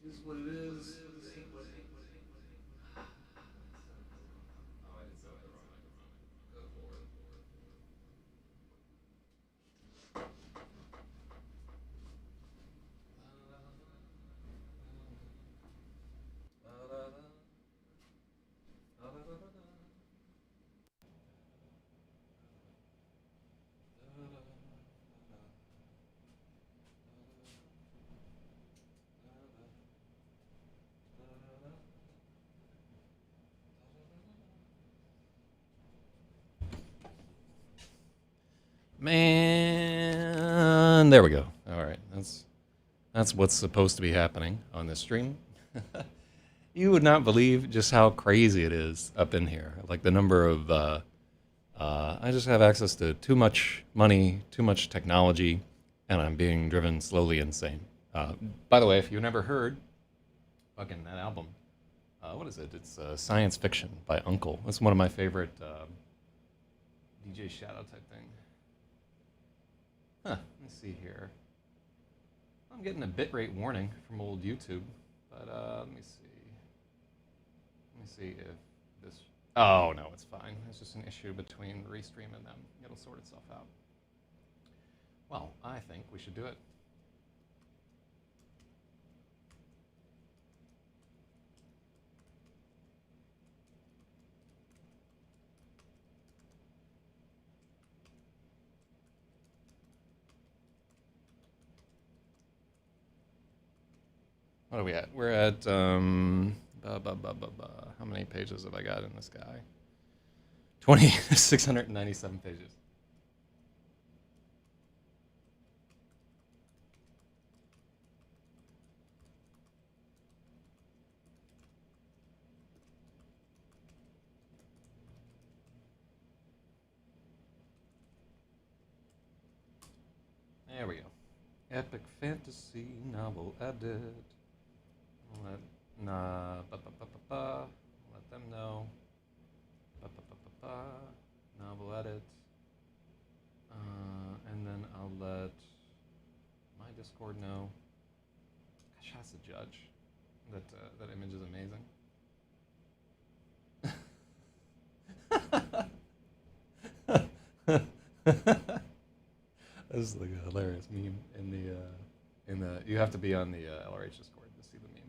Is what it is. Man, there we go. All right, that's what's supposed to be happening on this stream. You would not believe just how crazy it is up in here. Like the number of, I just have access to too much money, too much technology, and I'm being driven slowly insane. By the way, if you've never heard fucking that album, what is it? It's Science Fiction by Uncle. It's one of my favorite DJ Shadow type thing. Huh, let me see here. I'm getting a bitrate warning from old YouTube, but let me see. Let me see if this... Oh, no, it's fine. It's just an issue between Restream and them. It'll sort itself out. Well, I think we should do it. What are we at? We're at, how many pages have I got in this guy? 697 pages. There we go. Epic fantasy novel edit. Let them know. Novel edit. And then I'll let my Discord know. Gosh, that's a judge. That image is amazing. This is like a hilarious meme in the you have to be on the LRH Discord to see the meme.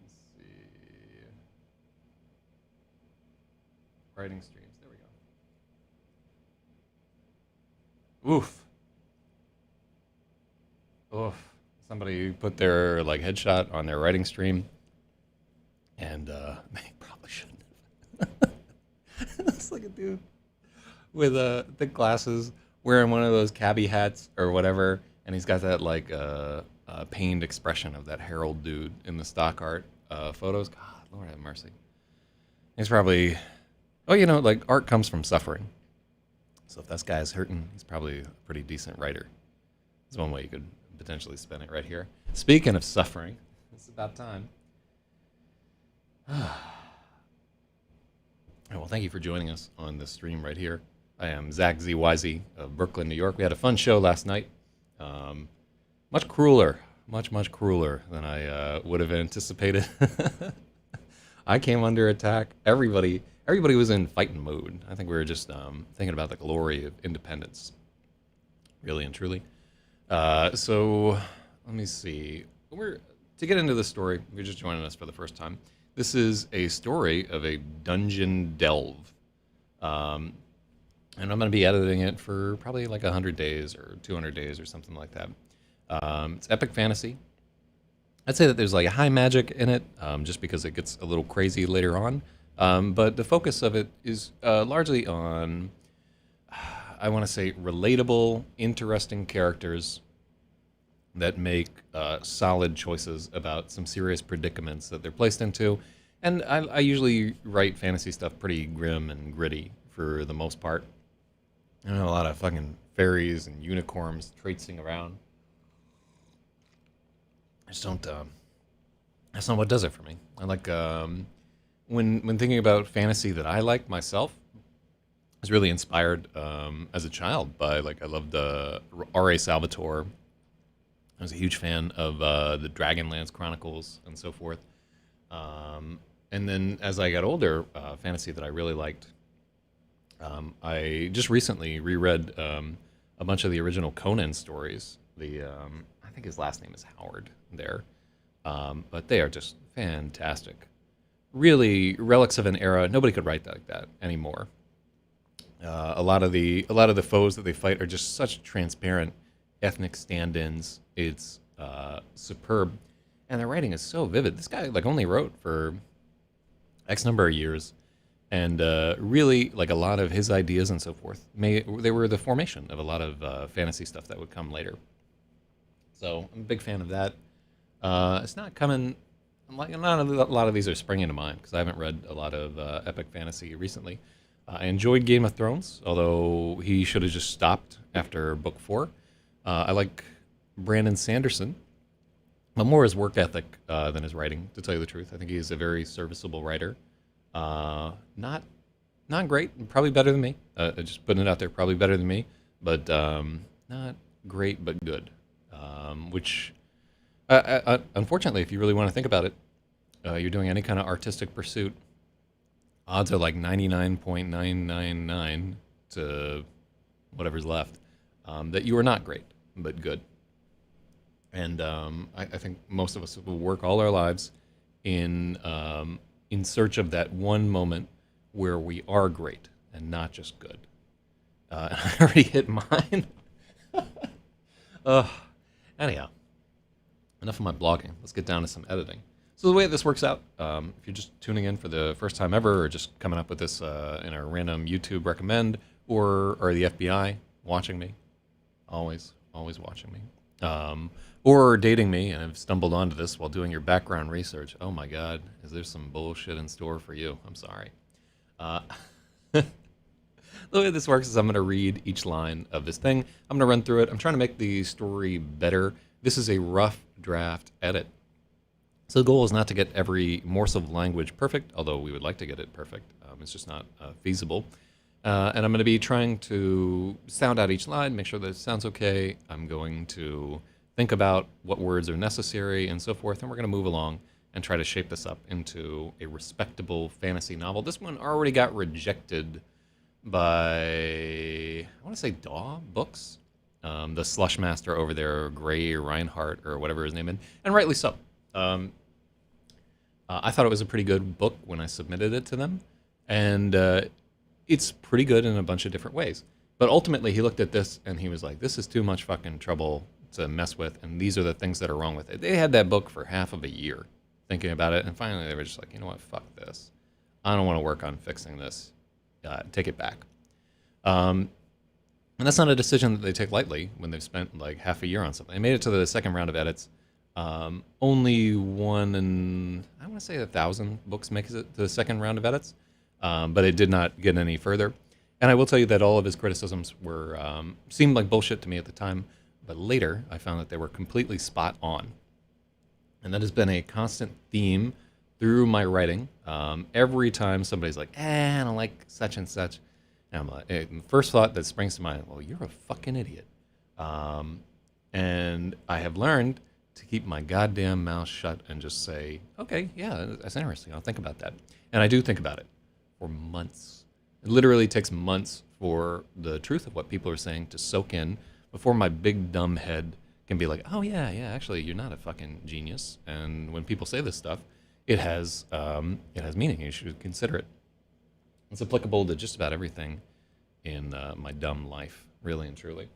Let's see. Writing streams. There we go. Oof. Oof. Somebody put their like headshot on their writing stream, and they probably shouldn't have. It's like a dude with thick glasses, wearing one of those cabbie hats or whatever, and he's got that like pained expression of that Harold dude in the stock art photos. God, Lord have mercy. He's probably, oh, you know, like art comes from suffering. So if this guy's hurting, he's probably a pretty decent writer. There's one way you could potentially spin it right here. Speaking of suffering, it's about time. Well, thank you for joining us on this stream right here. I am Zach ZYZ of Brooklyn, New York. We had a fun show last night. Much crueler, much crueler than I would have anticipated. I came under attack. Everybody was in fighting mode. I think we were just thinking about the glory of independence, really and truly. So let me see. To get into the story, if you're just joining us for the first time, this is a story of a dungeon delve. And I'm going to be editing it for probably like 100 days or 200 days or something like that. It's epic fantasy. I'd say that there's like a high magic in it, just because it gets a little crazy later on. But the focus of it is largely on I want to say, relatable, interesting characters that make solid choices about some serious predicaments that they're placed into. And I usually write fantasy stuff pretty grim and gritty for the most part. I know a lot of fucking fairies and unicorns traipsing around. I just don't. That's not what does it for me. I like when thinking about fantasy that I like myself. I was really inspired as a child by I loved R.A. Salvatore. I was a huge fan of the Dragonlance Chronicles and so forth. And then as I got older, fantasy that I really liked. I just recently reread a bunch of the original Conan stories. I think his last name is Howard there, but they are just fantastic. Really relics of an era. Nobody could write like that anymore. A lot of the foes that they fight are just such transparent ethnic stand-ins. It's superb, and their writing is so vivid. This guy only wrote for X number of years, and really a lot of his ideas and so forth. They were the formation of a lot of fantasy stuff that would come later. So I'm a big fan of that. It's not coming. Not a lot of these are springing to mind because I haven't read a lot of epic fantasy recently. I enjoyed Game of Thrones, although he should have just stopped after book 4. I like Brandon Sanderson, but more his work ethic than his writing, to tell you the truth. I think he's a very serviceable writer. Not great, probably better than me. Just putting it out there, probably better than me, but not great, but good. Which, unfortunately, if you really want to think about it, you're doing any kind of artistic pursuit, odds are 99.999 to whatever's left that you are not great, but good. And I think most of us will work all our lives in search of that one moment where we are great and not just good. I already hit mine. Anyhow, enough of my blogging. Let's get down to some editing. So the way this works out, if you're just tuning in for the first time ever, or just coming up with this in a random YouTube recommend, or the FBI watching me, always watching me, or dating me and have stumbled onto this while doing your background research. Oh my God, is there some bullshit in store for you? I'm sorry. The way this works is I'm going to read each line of this thing. I'm going to run through it. I'm trying to make the story better. This is a rough draft edit. So the goal is not to get every morsel of language perfect, although we would like to get it perfect. It's just not feasible. And I'm going to be trying to sound out each line, make sure that it sounds okay. I'm going to think about what words are necessary and so forth, and we're going to move along and try to shape this up into a respectable fantasy novel. This one already got rejected by, I want to say Daw Books, the slush master over there, Gray Reinhardt or whatever his name is, and rightly so. I thought it was a pretty good book when I submitted it to them, and it's pretty good in a bunch of different ways. But ultimately, he looked at this and he was like, this is too much fucking trouble to mess with, and these are the things that are wrong with it. They had that book for half of a year thinking about it, and finally they were just like, you know what, fuck this. I don't want to work on fixing this. Take it back. And that's not a decision that they take lightly when they've spent half a year on something. They made it to the second round of edits. Only one in, I want to say 1,000 books makes it to the second round of edits, but it did not get any further. And I will tell you that all of his criticisms were seemed like bullshit to me at the time, but later I found that they were completely spot on. And that has been a constant theme through my writing. Every time somebody's like, I don't like such and such, and I'm like, the first thought that springs to mind, well, you're a fucking idiot. And I have learned to keep my goddamn mouth shut and just say, okay, yeah, that's interesting. I'll think about that. And I do think about it for months. It literally takes months for the truth of what people are saying to soak in before my big dumb head can be like, oh yeah, actually, you're not a fucking genius. And when people say this stuff, it has meaning. You should consider it. It's applicable to just about everything in my dumb life, really and truly.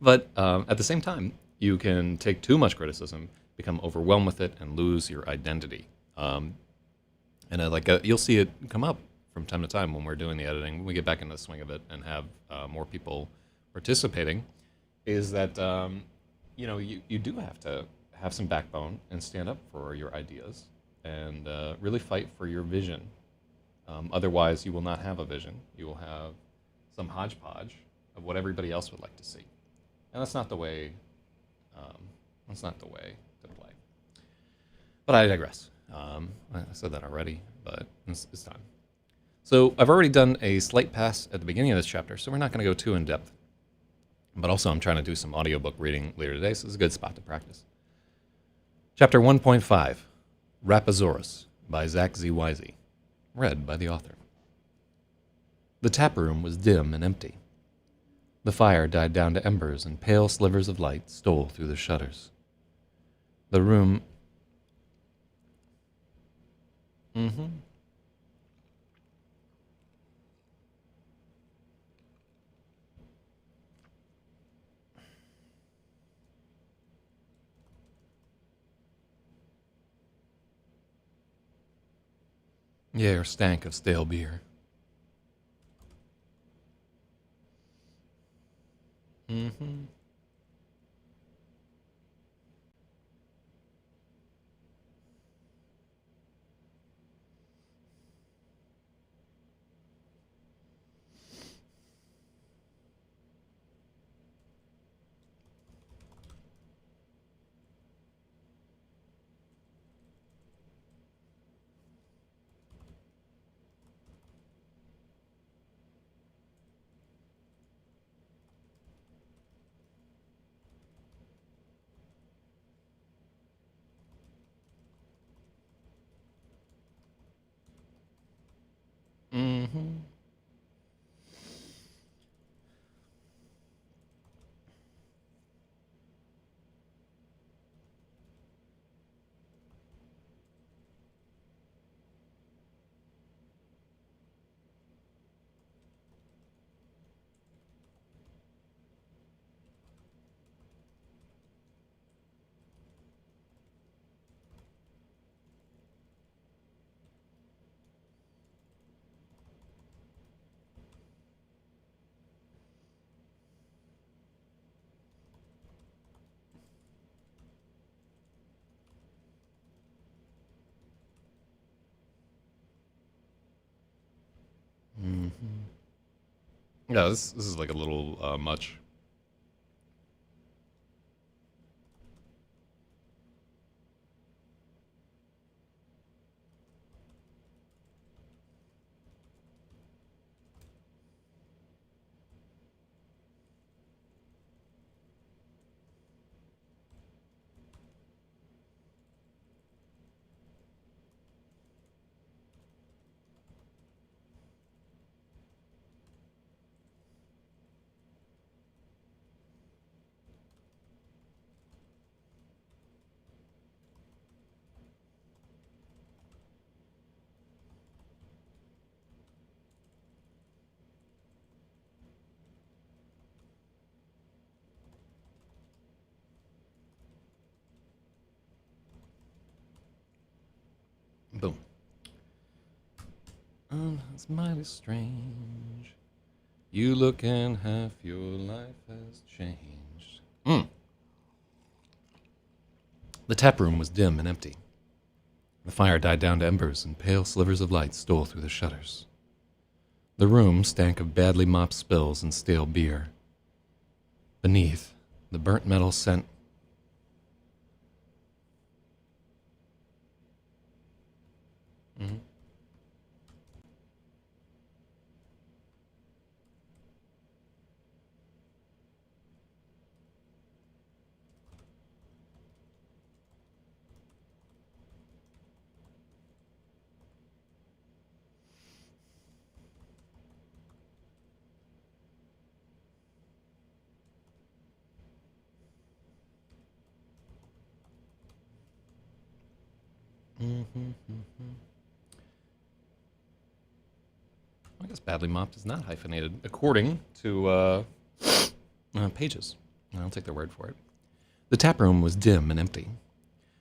But at the same time, you can take too much criticism, become overwhelmed with it, and lose your identity. And you'll see it come up from time to time when we're doing the editing, when we get back into the swing of it and have more people participating, is that you do have to have some backbone and stand up for your ideas and really fight for your vision. Otherwise, you will not have a vision. You will have some hodgepodge of what everybody else would like to see, and that's not the way. That's not the way to play. But I digress. I said that already, but it's time. So I've already done a slight pass at the beginning of this chapter, so we're not going to go too in depth. But also, I'm trying to do some audiobook reading later today, so it's a good spot to practice. Chapter 1.5, RAPAXORIS by Zach Z. Wisey, read by the author. The tap room was dim and empty. The fire died down to embers, and pale slivers of light stole through the shutters. The room... The air stank of stale beer. Yeah, this is like a little much. Boom. It's mighty strange. You look and half your life has changed. The tap room was dim and empty. The fire died down to embers, and pale slivers of light stole through the shutters. The room stank of badly mopped spills and stale beer. Beneath, the burnt metal scent... I guess badly mopped is not hyphenated, according to Pages. I'll take their word for it. The tap room was dim and empty.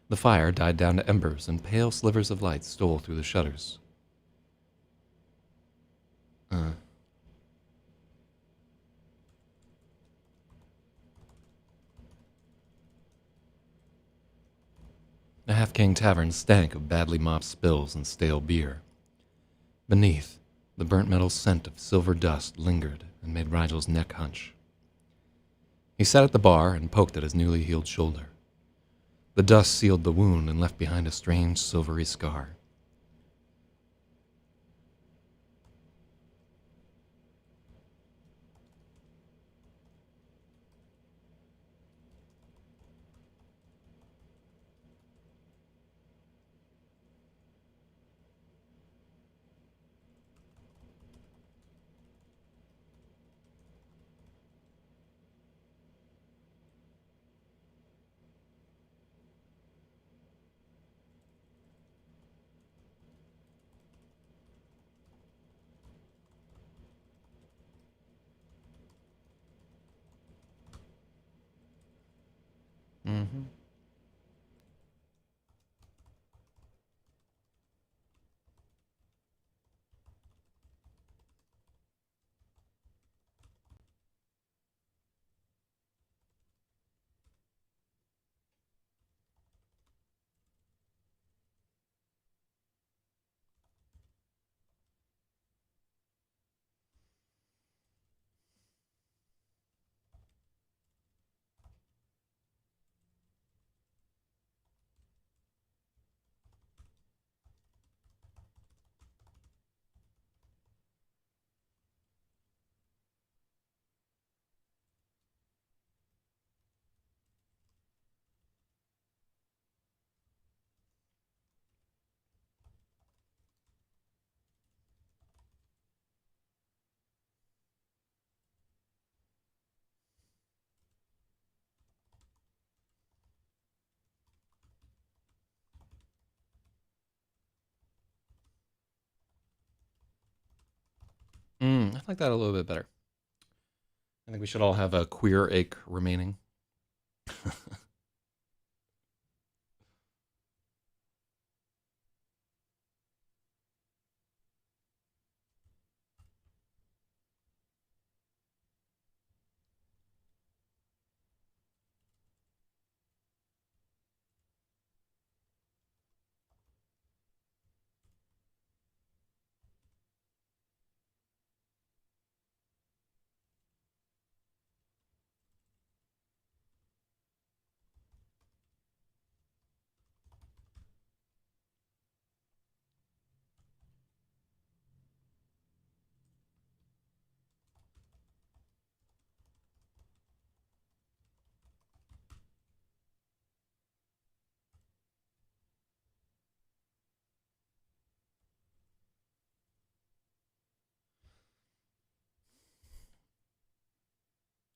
The fire died down to embers, and pale slivers of light stole through the shutters. Half King Tavern stank of badly mopped spills and stale beer. Beneath, the burnt metal scent of silver dust lingered and made Rigel's neck hunch. He sat at the bar and poked at his newly healed shoulder. The dust sealed the wound and left behind a strange silvery scar. Mm-hmm. I like that a little bit better. I think we should all have a queer ache remaining.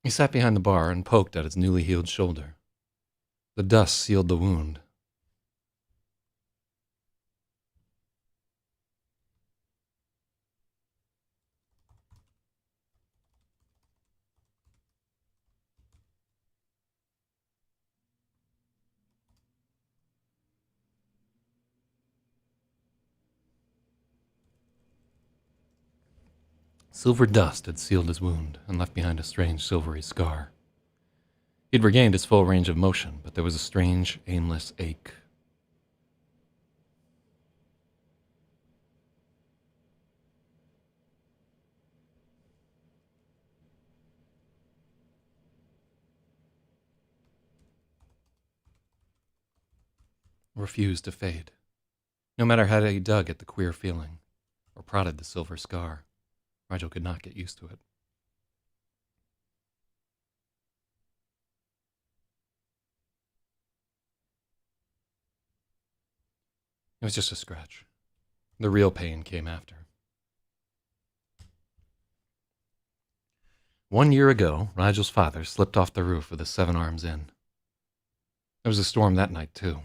He sat behind the bar and poked at his newly healed shoulder. The dust sealed the wound. Silver dust had sealed his wound and left behind a strange silvery scar. He'd regained his full range of motion, but there was a strange, aimless ache. Refused to fade. No matter how he dug at the queer feeling, or prodded the silver scar, Rigel could not get used to it. It was just a scratch. The real pain came after. 1 year ago, Rigel's father slipped off the roof of the Seven Arms Inn. There was a storm that night, too.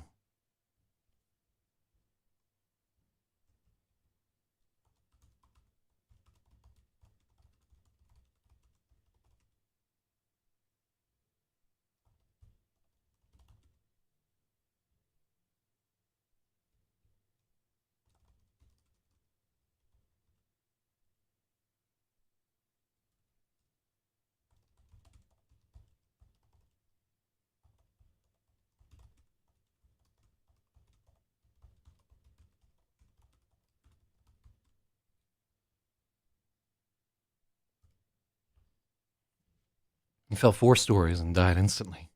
He fell 4 stories and died instantly.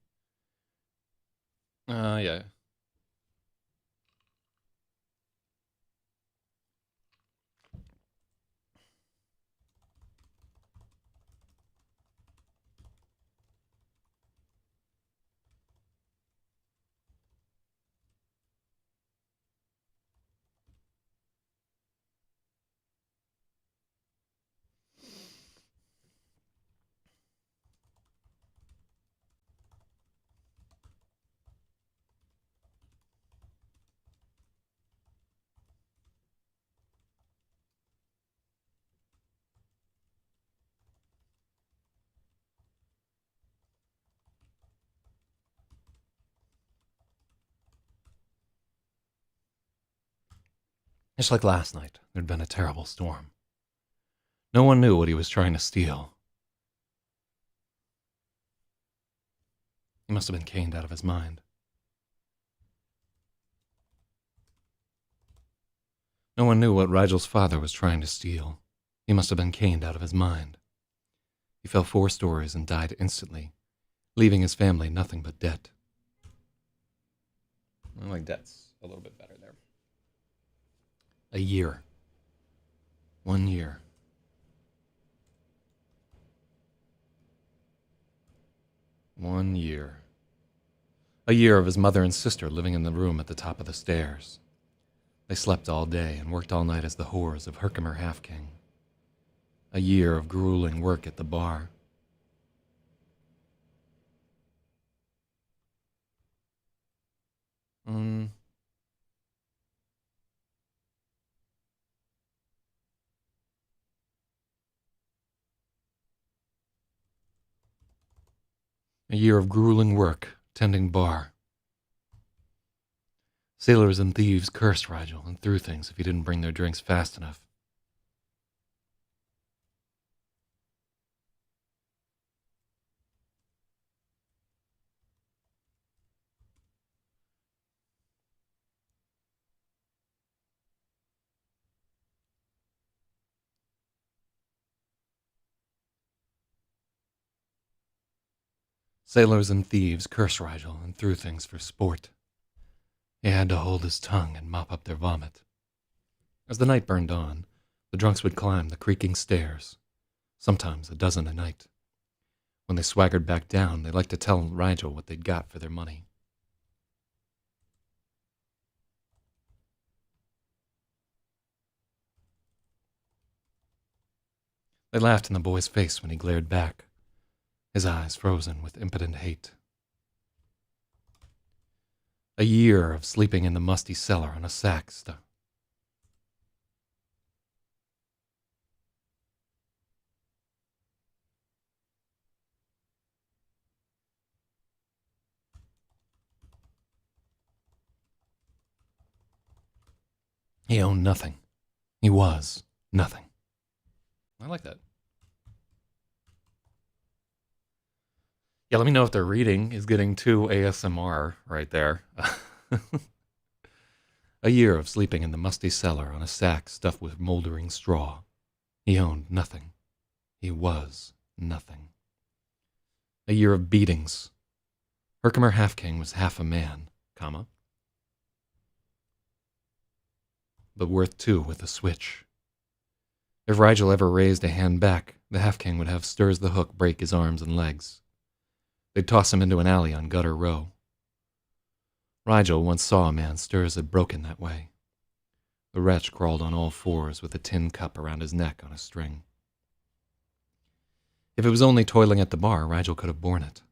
Yeah. Just like last night, there'd been a terrible storm. No one knew what he was trying to steal. He must have been caned out of his mind. No one knew what Rigel's father was trying to steal. He must have been caned out of his mind. He fell 4 stories and died instantly, leaving his family nothing but debt. I like debts a little bit better there. A year. 1 year. One year. A year of his mother and sister living in the room at the top of the stairs. They slept all day and worked all night as the whores of Herkimer Half-King. A year of grueling work at the bar. A year of grueling work, tending bar. Sailors and thieves cursed Rigel and threw things if he didn't bring their drinks fast enough. Sailors and thieves cursed Rigel and threw things for sport. He had to hold his tongue and mop up their vomit. As the night burned on, the drunks would climb the creaking stairs, sometimes a dozen a night. When they swaggered back down, they liked to tell Rigel what they'd got for their money. They laughed in the boy's face when he glared back, his eyes frozen with impotent hate. A year of sleeping in the musty cellar on a sack stuff. He owned nothing. He was nothing. I like that. Yeah, let me know if their reading is getting too ASMR right there. A year of sleeping in the musty cellar on a sack stuffed with moldering straw. He owned nothing. He was nothing. A year of beatings. Herkimer Half-King was half a man, comma, but worth 2 with a switch. If Rigel ever raised a hand back, the Half-King would have Stirs the Hook break his arms and legs. They'd toss him into an alley on Gutter Row. Rigel once saw a man Stirs had broken that way. The wretch crawled on all fours with a tin cup around his neck on a string. If it was only toiling at the bar, Rigel could have borne it.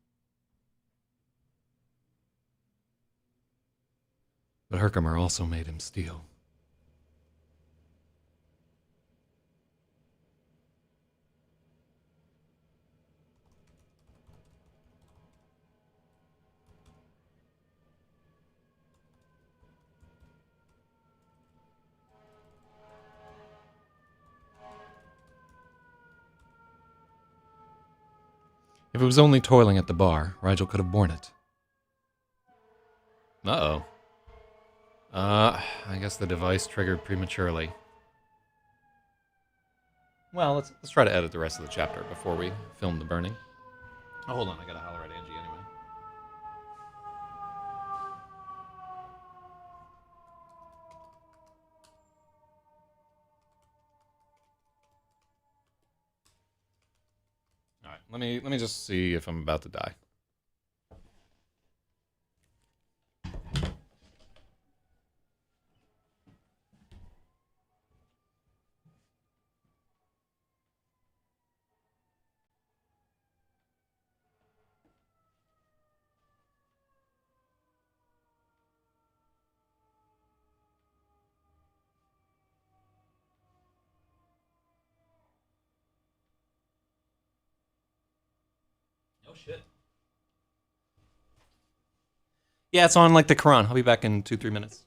But Herkimer also made him steal. If it was only toiling at the bar, Rigel could have borne it. Uh-oh. I guess the device triggered prematurely. Well, let's try to edit the rest of the chapter before we film the burning. Oh, hold on. I gotta holler at Angie anyway. All right. Let me just see if I'm about to die. Oh shit. Yeah, it's on like the Quran. I'll be back in 2-3 minutes.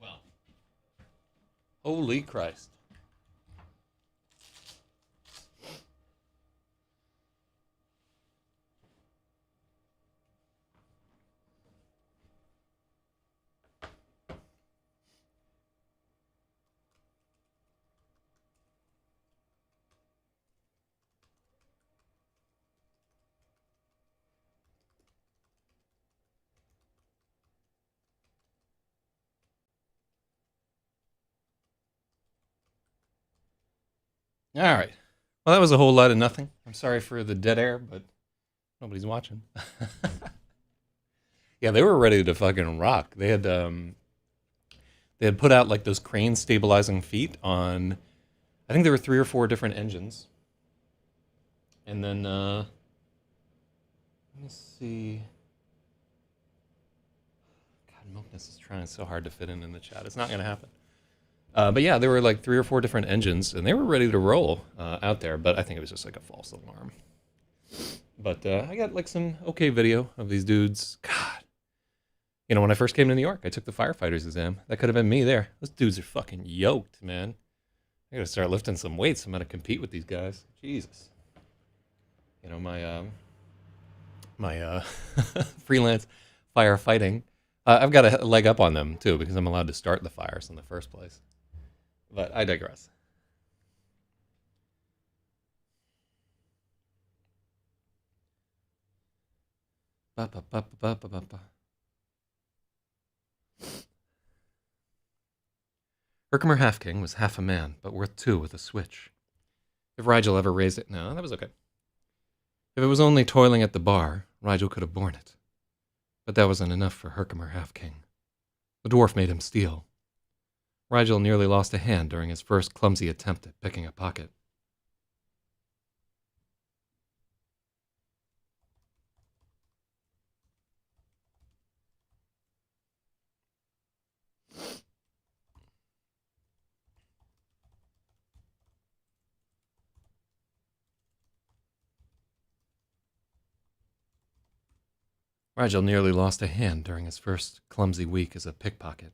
Well, holy Christ. All right. Well, that was a whole lot of nothing. I'm sorry for the dead air, but nobody's watching. Yeah, they were ready to fucking rock. They had put out like those crane stabilizing feet on. I think there were 3 or 4 different engines, and then let me see. God, Milkness is trying so hard to fit in the chat. It's not gonna happen. But yeah, there were like 3 or 4 different engines, and they were ready to roll out there. But I think it was just like a false alarm. But I got like some okay video of these dudes. God, when I first came to New York, I took the firefighters exam. That could have been me there. Those dudes are fucking yoked, man. I gotta start lifting some weights. I'm gonna compete with these guys. Jesus. My freelance firefighting. I've got a leg up on them too because I'm allowed to start the fires in the first place. But I digress. Ba, ba, ba, ba, ba, ba, ba. Herkimer Half King was half a man, but worth 2 with a switch. If Rigel ever raised it, no, that was okay. If it was only toiling at the bar, Rigel could have borne it. But that wasn't enough for Herkimer Half King. The dwarf made him steal. Rigel nearly lost a hand during his first clumsy attempt at picking a pocket. Rigel nearly lost a hand during his first clumsy week as a pickpocket.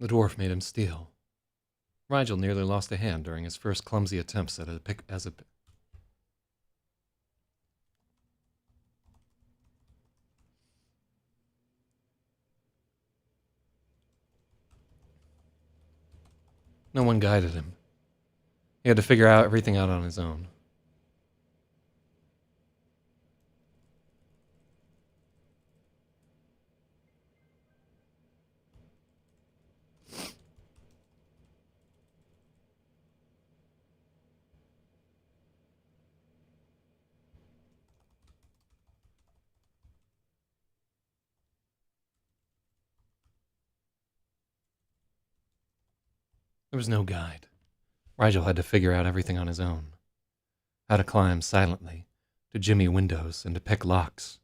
The dwarf made him steal. Rigel nearly lost a hand during his first clumsy attempts at a pick as a. No one guided him. He had to figure out everything out on his own. There was no guide. Rigel had to figure out everything on his own. How to climb silently, to jimmy windows, and to pick locks.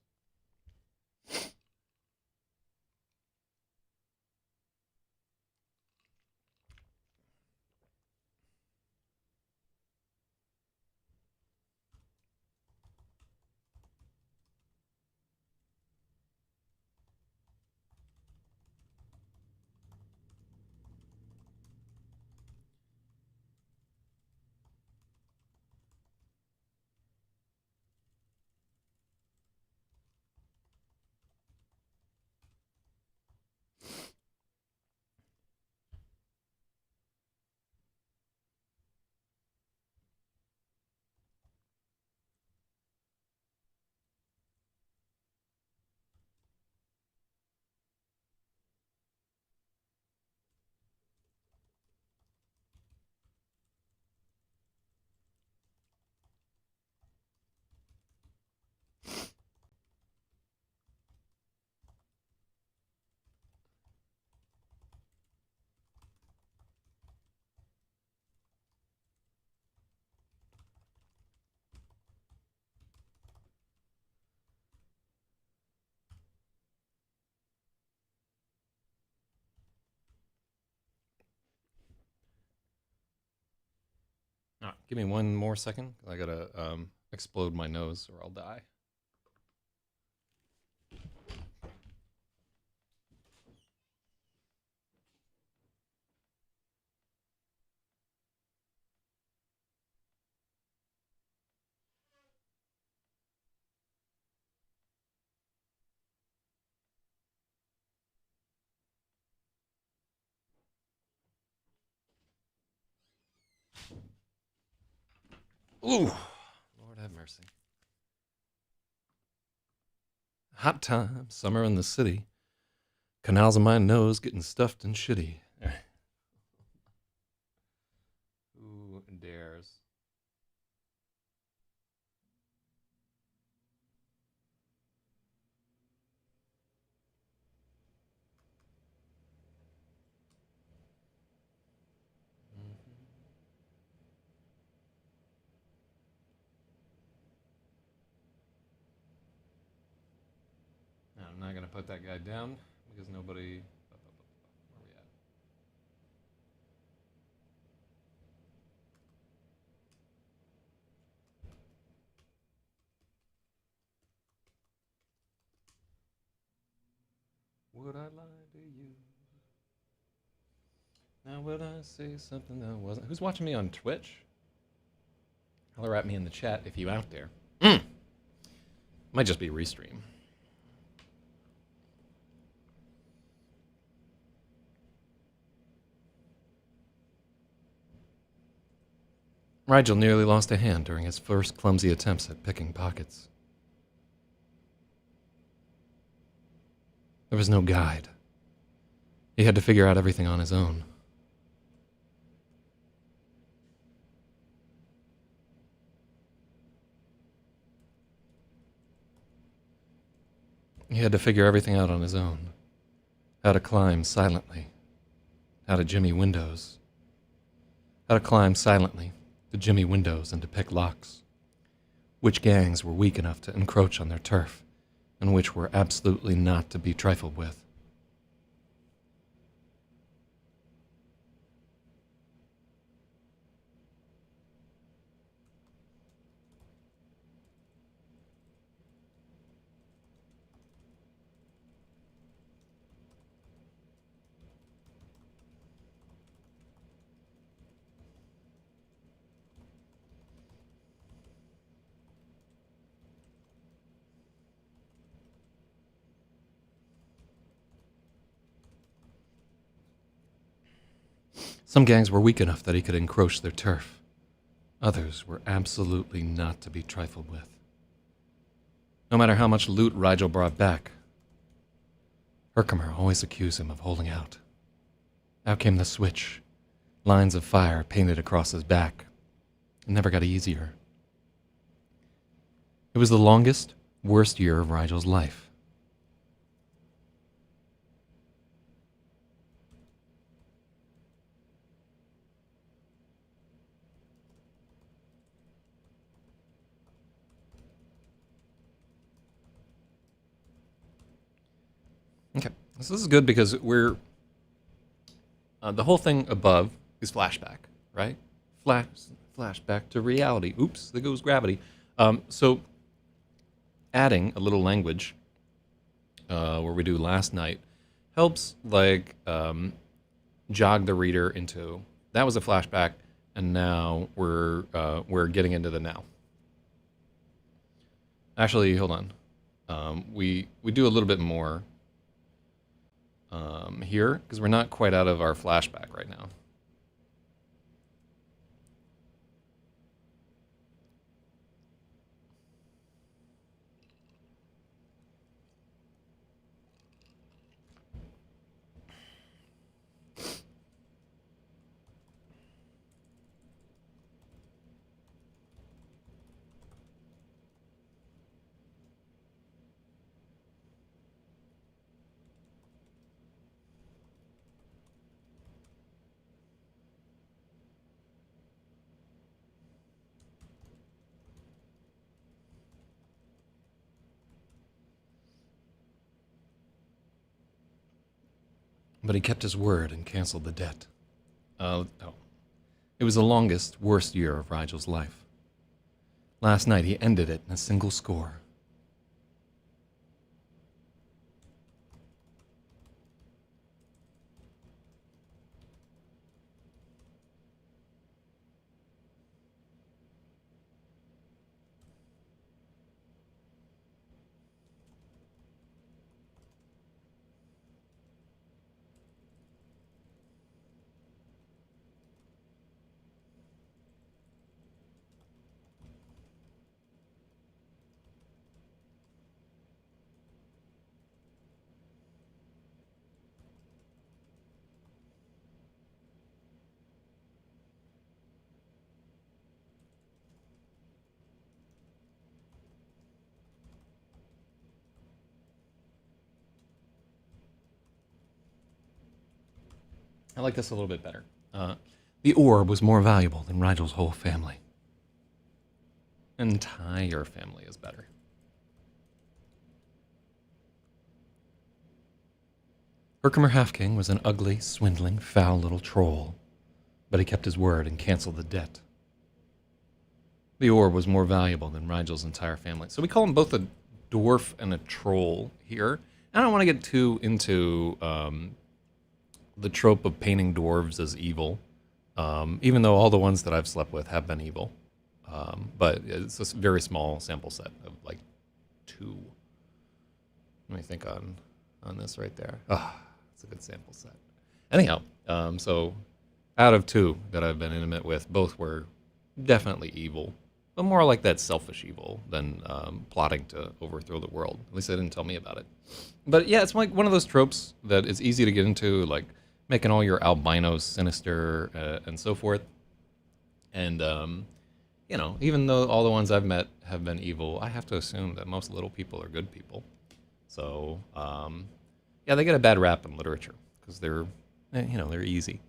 Give me one more second. I gotta explode my nose or I'll die. Ooh, Lord have mercy. Hot time, summer in the city. Canals in my nose getting stuffed and shitty. Who dares? No, I'm not gonna put that guy down because nobody. Where are we at? Would I lie to you? Now would I say something that wasn't? Who's watching me on Twitch? Holler at me in the chat if you out there. Might just be restream. Rigel nearly lost a hand during his first clumsy attempts at picking pockets. There was no guide. He had to figure out everything on his own. He had to figure everything out on his own. How to climb silently. How to jimmy windows. How to climb silently to jimmy windows and to pick locks. Which gangs were weak enough to encroach on their turf, and which were absolutely not to be trifled with. Some gangs were weak enough that he could encroach their turf. Others were absolutely not to be trifled with. No matter how much loot Rigel brought back, Herkimer always accused him of holding out. Out came the switch. Lines of fire painted across his back. It never got easier. It was the longest, worst year of Rigel's life. Okay, so this is good because we're the whole thing above is flashback, right? Flashback to reality. Oops, there goes gravity. So adding a little language where we do last night helps like jog the reader into that was a flashback, and now we're getting into the now. Actually, hold on. We do a little bit more here because we're not quite out of our flashback right now. But he kept his word and canceled the debt. Oh. It was the longest, worst year of Rigel's life. Last night he ended it in a single score. I like this a little bit better. The orb was more valuable than Rigel's whole family. Entire family is better. Herkimer Halfking was an ugly, swindling, foul little troll, but he kept his word and canceled the debt. The orb was more valuable than Rigel's entire family. So we call him both a dwarf and a troll here. I don't want to get too into the trope of painting dwarves as evil, even though all the ones that I've slept with have been evil. But it's a very small sample set of like 2. Let me think on this right there. Ah, it's a good sample set. Anyhow, so out of 2 that I've been intimate with, both were definitely evil, but more like that selfish evil than plotting to overthrow the world. At least they didn't tell me about it. But yeah, it's like one of those tropes that is easy to get into, like making all your albinos sinister and so forth. And you know, even though all the ones I've met have been evil, I have to assume that most little people are good people. So, yeah, they get a bad rap in literature because they're, you know, they're easy,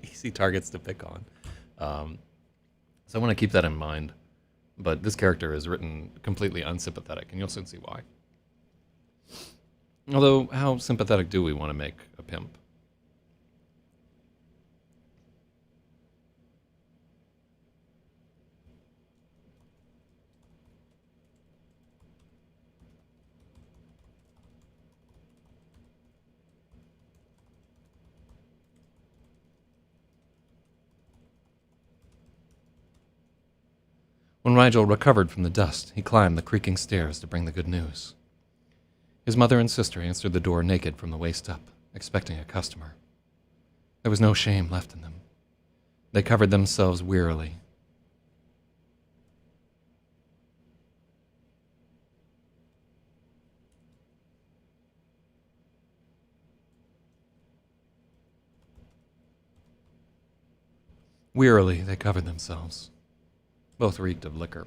easy targets to pick on. So I want to keep that in mind. But this character is written completely unsympathetic, and you'll soon see why. Although, how sympathetic do we want to make a pimp? When Rigel recovered from the dust, he climbed the creaking stairs to bring the good news. His mother and sister answered the door naked from the waist up, expecting a customer. There was no shame left in them. They covered themselves wearily. Wearily, they covered themselves. Both reeked of liquor.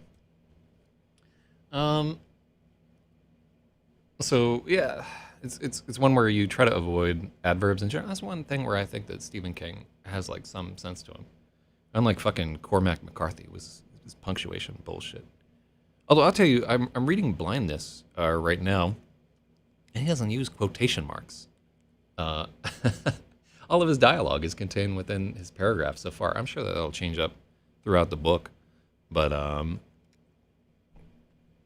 So yeah, it's one where you try to avoid adverbs in general. That's one thing where I think that Stephen King has like some sense to him. Unlike fucking Cormac McCarthy was his punctuation bullshit. Although I'll tell you, I'm reading Blindness right now, and he doesn't use quotation marks. Uh, all of his dialogue is contained within his paragraph so far. I'm sure that'll change up throughout the book. But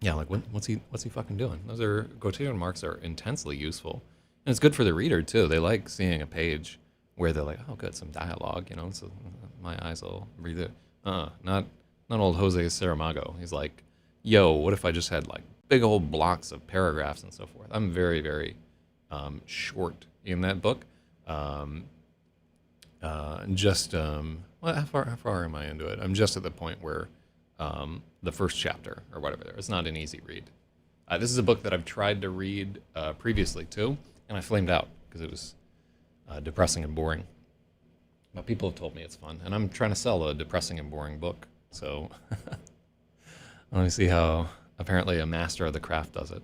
yeah, like what's he fucking doing? Those are quotation marks are intensely useful, and it's good for the reader too. They like seeing a page where they're like, oh, good, some dialogue, you know. So my eyes will breathe it. Not old Jose Saramago. He's like, yo, what if I just had like big old blocks of paragraphs and so forth? I'm very very short in that book. Well, how far am I into it? I'm just at the point where the first chapter or whatever there. It's not an easy read. This is a book that I've tried to read previously too, and I flamed out because it was depressing and boring. But people have told me it's fun, and I'm trying to sell a depressing and boring book. So let me see how apparently a master of the craft does it.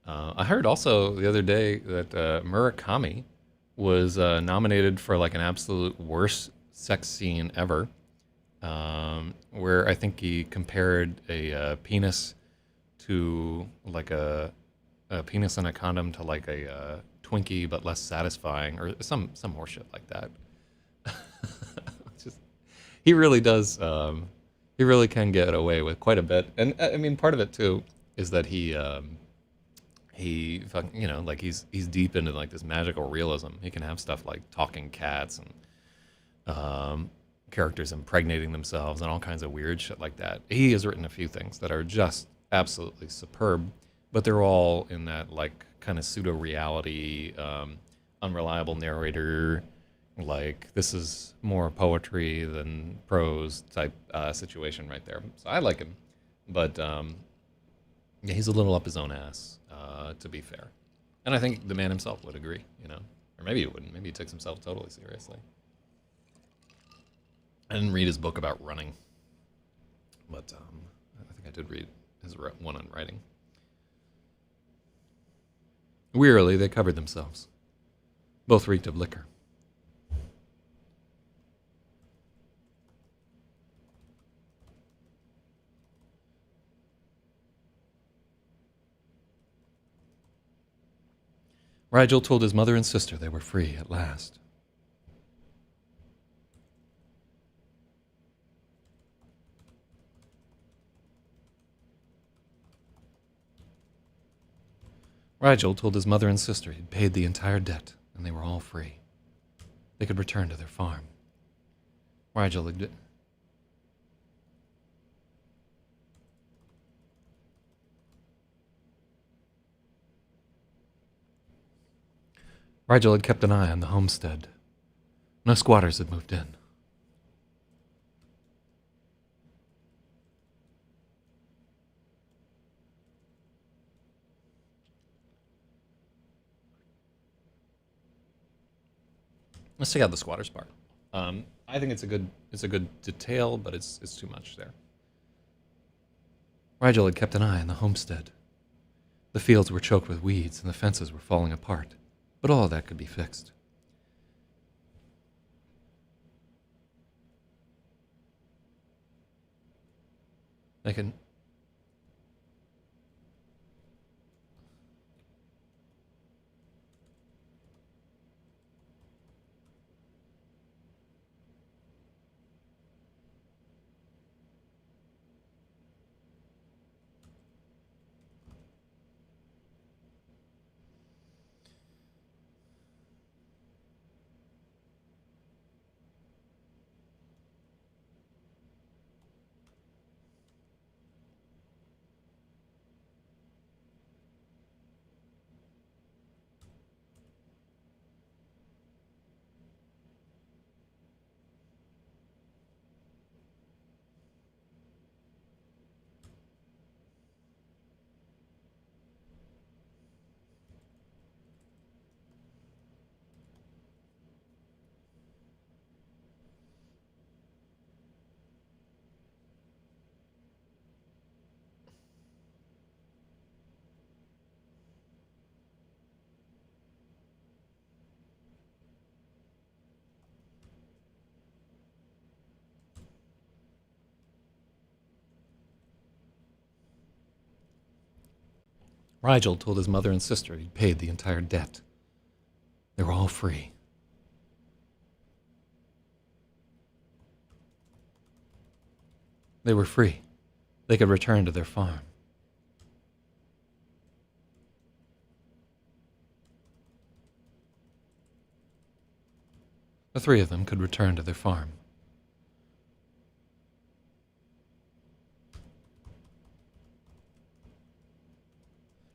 I heard also the other day that Murakami was nominated for like an absolute worst sex scene ever, where I think he compared a penis to like a penis and a condom to like a Twinkie but less satisfying, or some horseshit like that. He really does. He really can get away with quite a bit, and I mean, part of it too is that like he's deep into like this magical realism. He can have stuff like talking cats and characters impregnating themselves and all kinds of weird shit like that. He has written a few things that are just absolutely superb, but they're all in that like kind of pseudo reality, unreliable narrator. Like this is more poetry than prose type situation right there. So I like him, but yeah, he's a little up his own ass, to be fair. And I think the man himself would agree, you know, or maybe he wouldn't. Maybe he takes himself totally seriously. I didn't read his book about running, but I think I did read his one on writing. Wearily, they covered themselves. Both reeked of liquor. Rigel told his mother and sister they were free at last. Rigel told his mother and sister he'd paid the entire debt, and they were all free. They could return to their farm. Rigel had... Rigel had kept an eye on the homestead. No squatters had moved in. Let's take out the squatters part. I think it's a good detail, but it's too much there. Rigel had kept an eye on the homestead. The fields were choked with weeds and the fences were falling apart, but all of that could be fixed. They can... Rigel told his mother and sister he'd paid the entire debt. They were all free. They were free. They could return to their farm. The three of them could return to their farm.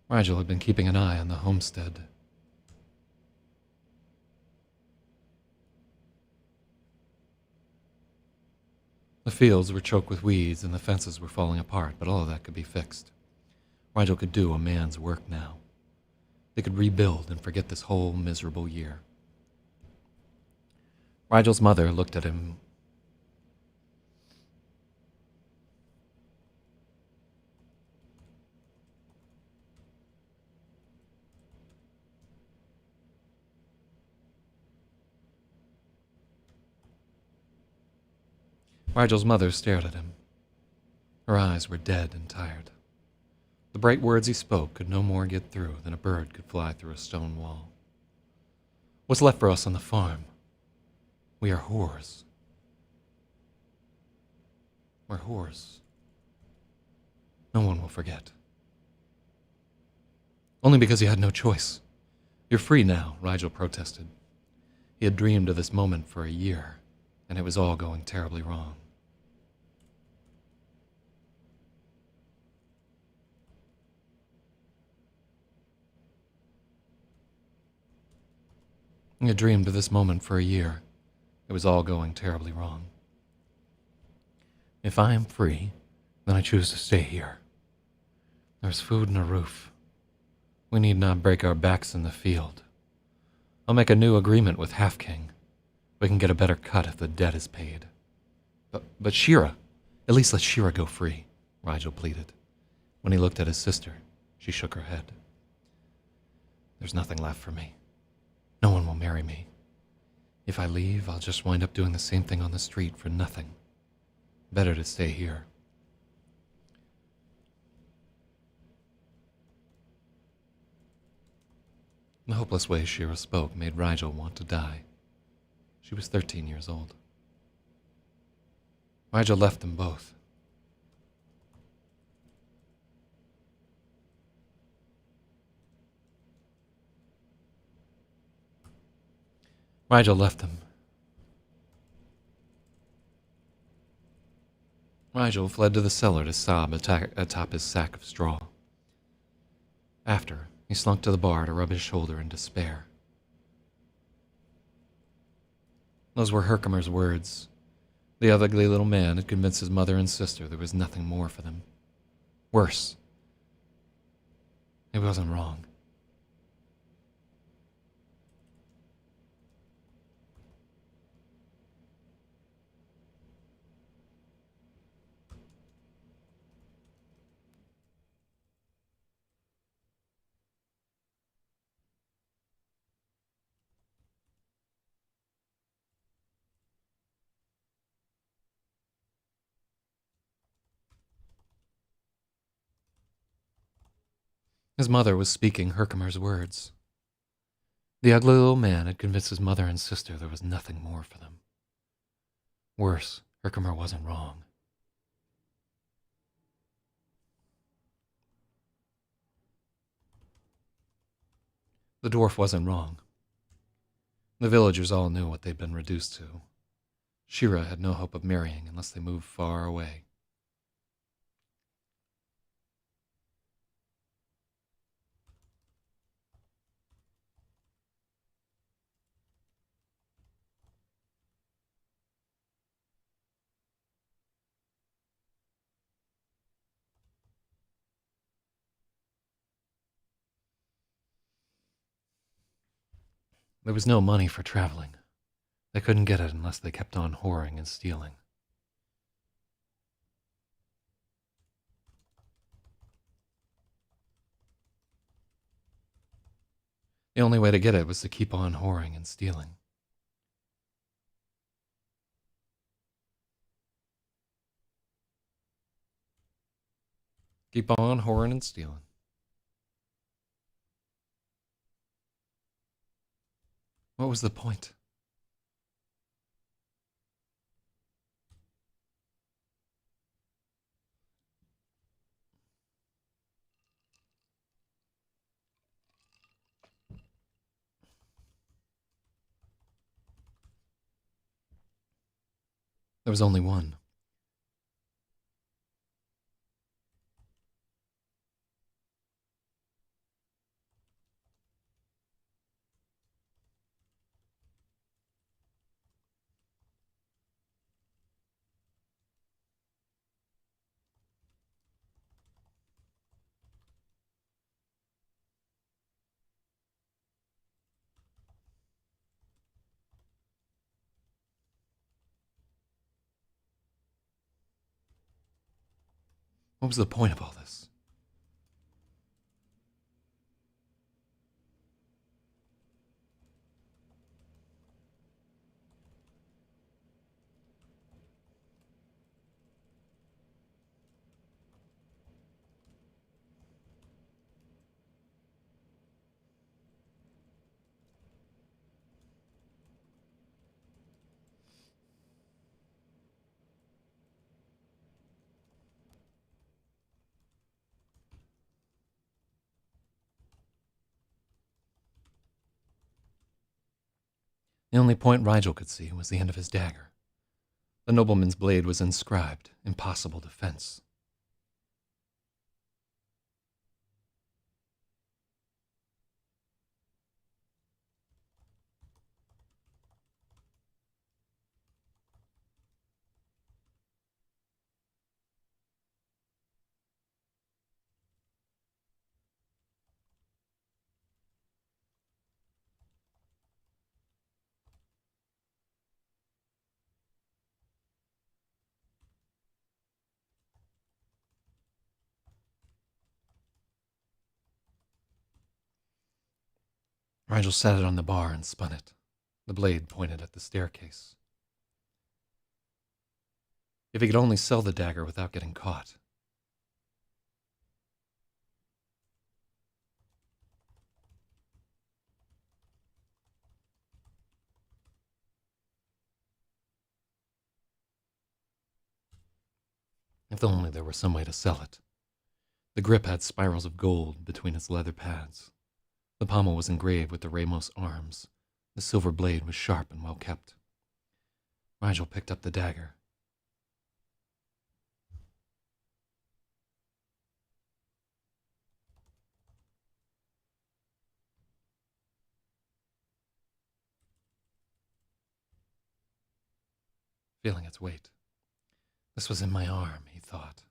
Rigel had been keeping an eye on the homestead. The fields were choked with weeds and the fences were falling apart, but all of that could be fixed. Rigel could do a man's work now. They could rebuild and forget this whole miserable year. Rigel's mother looked at him. Rigel's mother stared at him. Her eyes were dead and tired. The bright words he spoke could no more get through than a bird could fly through a stone wall. What's left for us on the farm? We are whores. We're whores. No one will forget. Only because you had no choice. You're free now, Rigel protested. He had dreamed of this moment for a year, and it was all going terribly wrong. He had dreamed of this moment for a year. It was all going terribly wrong. If I am free, then I choose to stay here. There's food and a roof. We need not break our backs in the field. I'll make a new agreement with Half King. We can get a better cut if the debt is paid. But Shira, at least let Shira go free, Rigel pleaded. When he looked at his sister, she shook her head. There's nothing left for me. No one will marry me. If I leave, I'll just wind up doing the same thing on the street for nothing. Better to stay here. The hopeless way Shira spoke made Rigel want to die. She was 13 years old. Rigel left them both. Rigel left them. Rigel fled to the cellar to sob atop his sack of straw. After, he slunk to the bar to rub his shoulder in despair. Those were Herkimer's words. The ugly little man had convinced his mother and sister there was nothing more for them. Worse. He wasn't wrong. His mother was speaking Herkimer's words. The ugly little man had convinced his mother and sister there was nothing more for them. Worse, Herkimer wasn't wrong. The dwarf wasn't wrong. The villagers all knew what they'd been reduced to. Shira had no hope of marrying unless they moved far away. There was no money for traveling. They couldn't get it unless they kept on whoring and stealing. The only way to get it was to keep on whoring and stealing. Keep on whoring and stealing. What was the point? There was only one. What was the point of all this? The only point Rigel could see was the end of his dagger. The nobleman's blade was inscribed, "Impossible Defense." Rigel set it on the bar and spun it. The blade pointed at the staircase. If he could only sell the dagger without getting caught. If only there were some way to sell it. The grip had spirals of gold between its leather pads. The pommel was engraved with the Ramos arms. The silver blade was sharp and well kept. Rigel picked up the dagger. Feeling its weight. This was in my arm, he thought.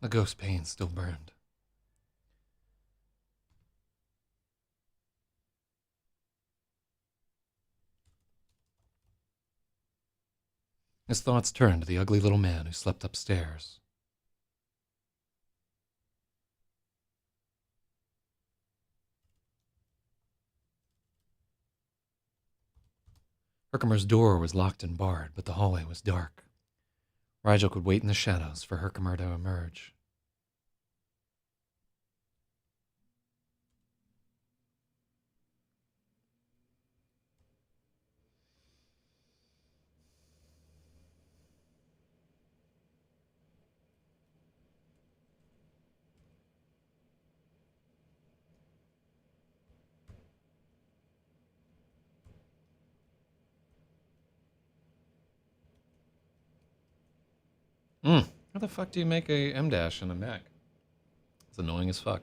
The ghost pain still burned. His thoughts turned to the ugly little man who slept upstairs. Herkimer's door was locked and barred, but the hallway was dark. Rigel could wait in the shadows for Herkimer to emerge. How the fuck do you make a M-dash in a Mac? It's annoying as fuck.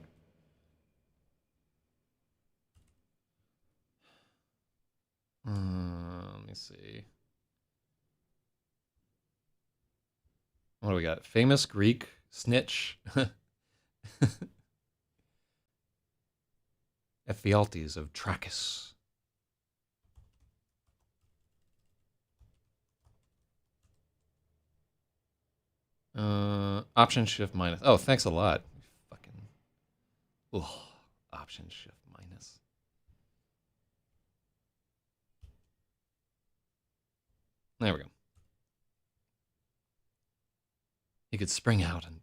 Let me see. What do we got? Famous Greek snitch. Ephialtes of Trachis. Option shift minus. Oh, thanks a lot. Fucking. Ugh. Option shift minus. There we go. He could spring out and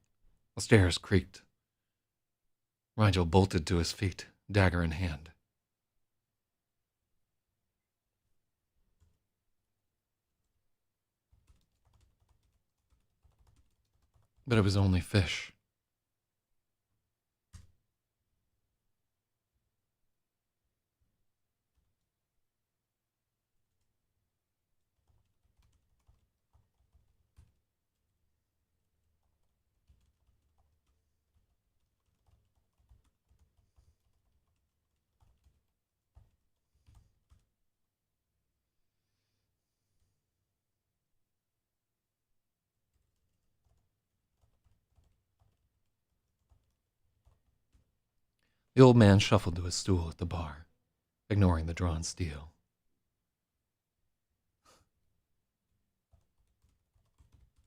the stairs creaked. Rigel bolted to his feet, dagger in hand. But it was only fish. The old man shuffled to his stool at the bar, ignoring the drawn steel.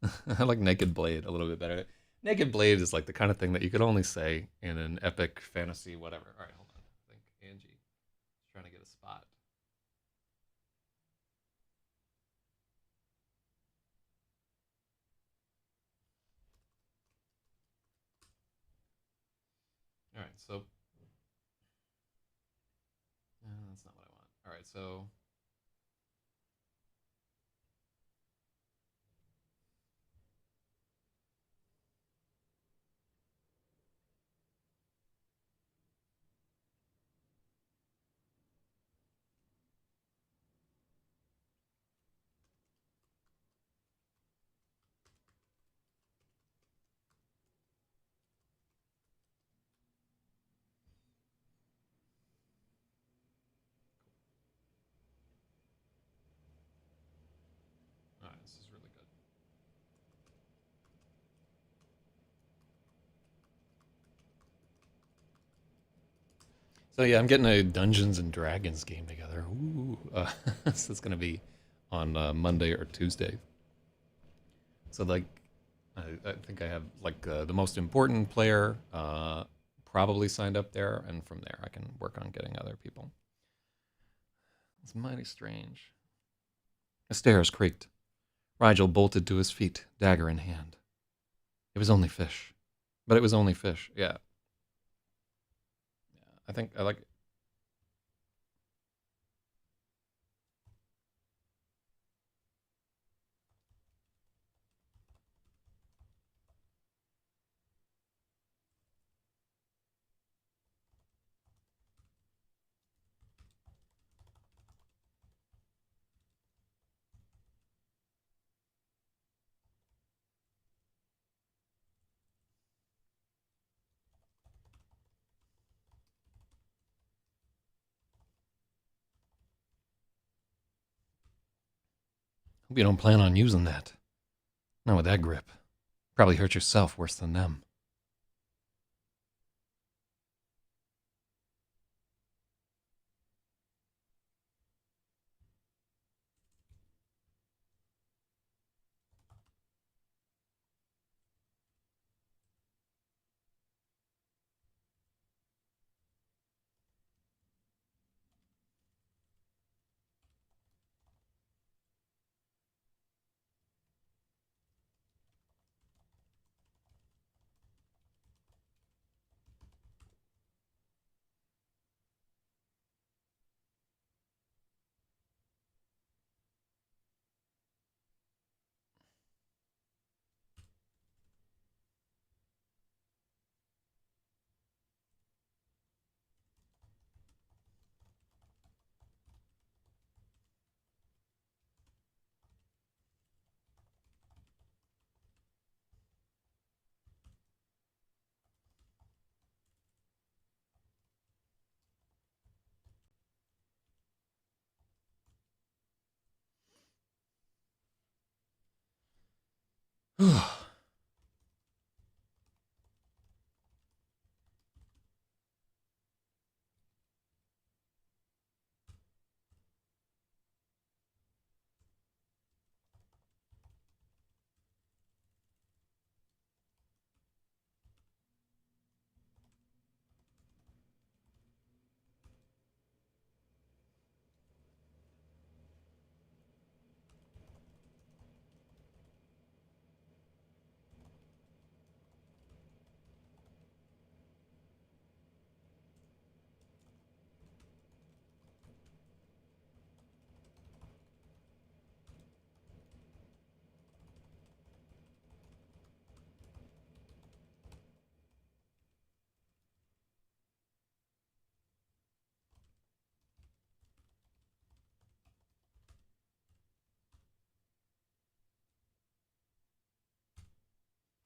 I like Naked Blade a little bit better. Naked Blade is like the kind of thing that you could only say in an epic fantasy whatever. All right, hold on. I think Angie is trying to get a spot. All right, so that's not what I want. All right, so So yeah, I'm getting a Dungeons and Dragons game together. Ooh, so it's gonna be on Monday or Tuesday. So like, I think I have like the most important player probably signed up there, and from there I can work on getting other people. It's mighty strange. The stairs creaked. Rigel bolted to his feet, dagger in hand. It was only fish, but it was only fish. Yeah, yeah. I think I like. Hope you don't plan on using that. Not with that grip. Probably hurt yourself worse than them.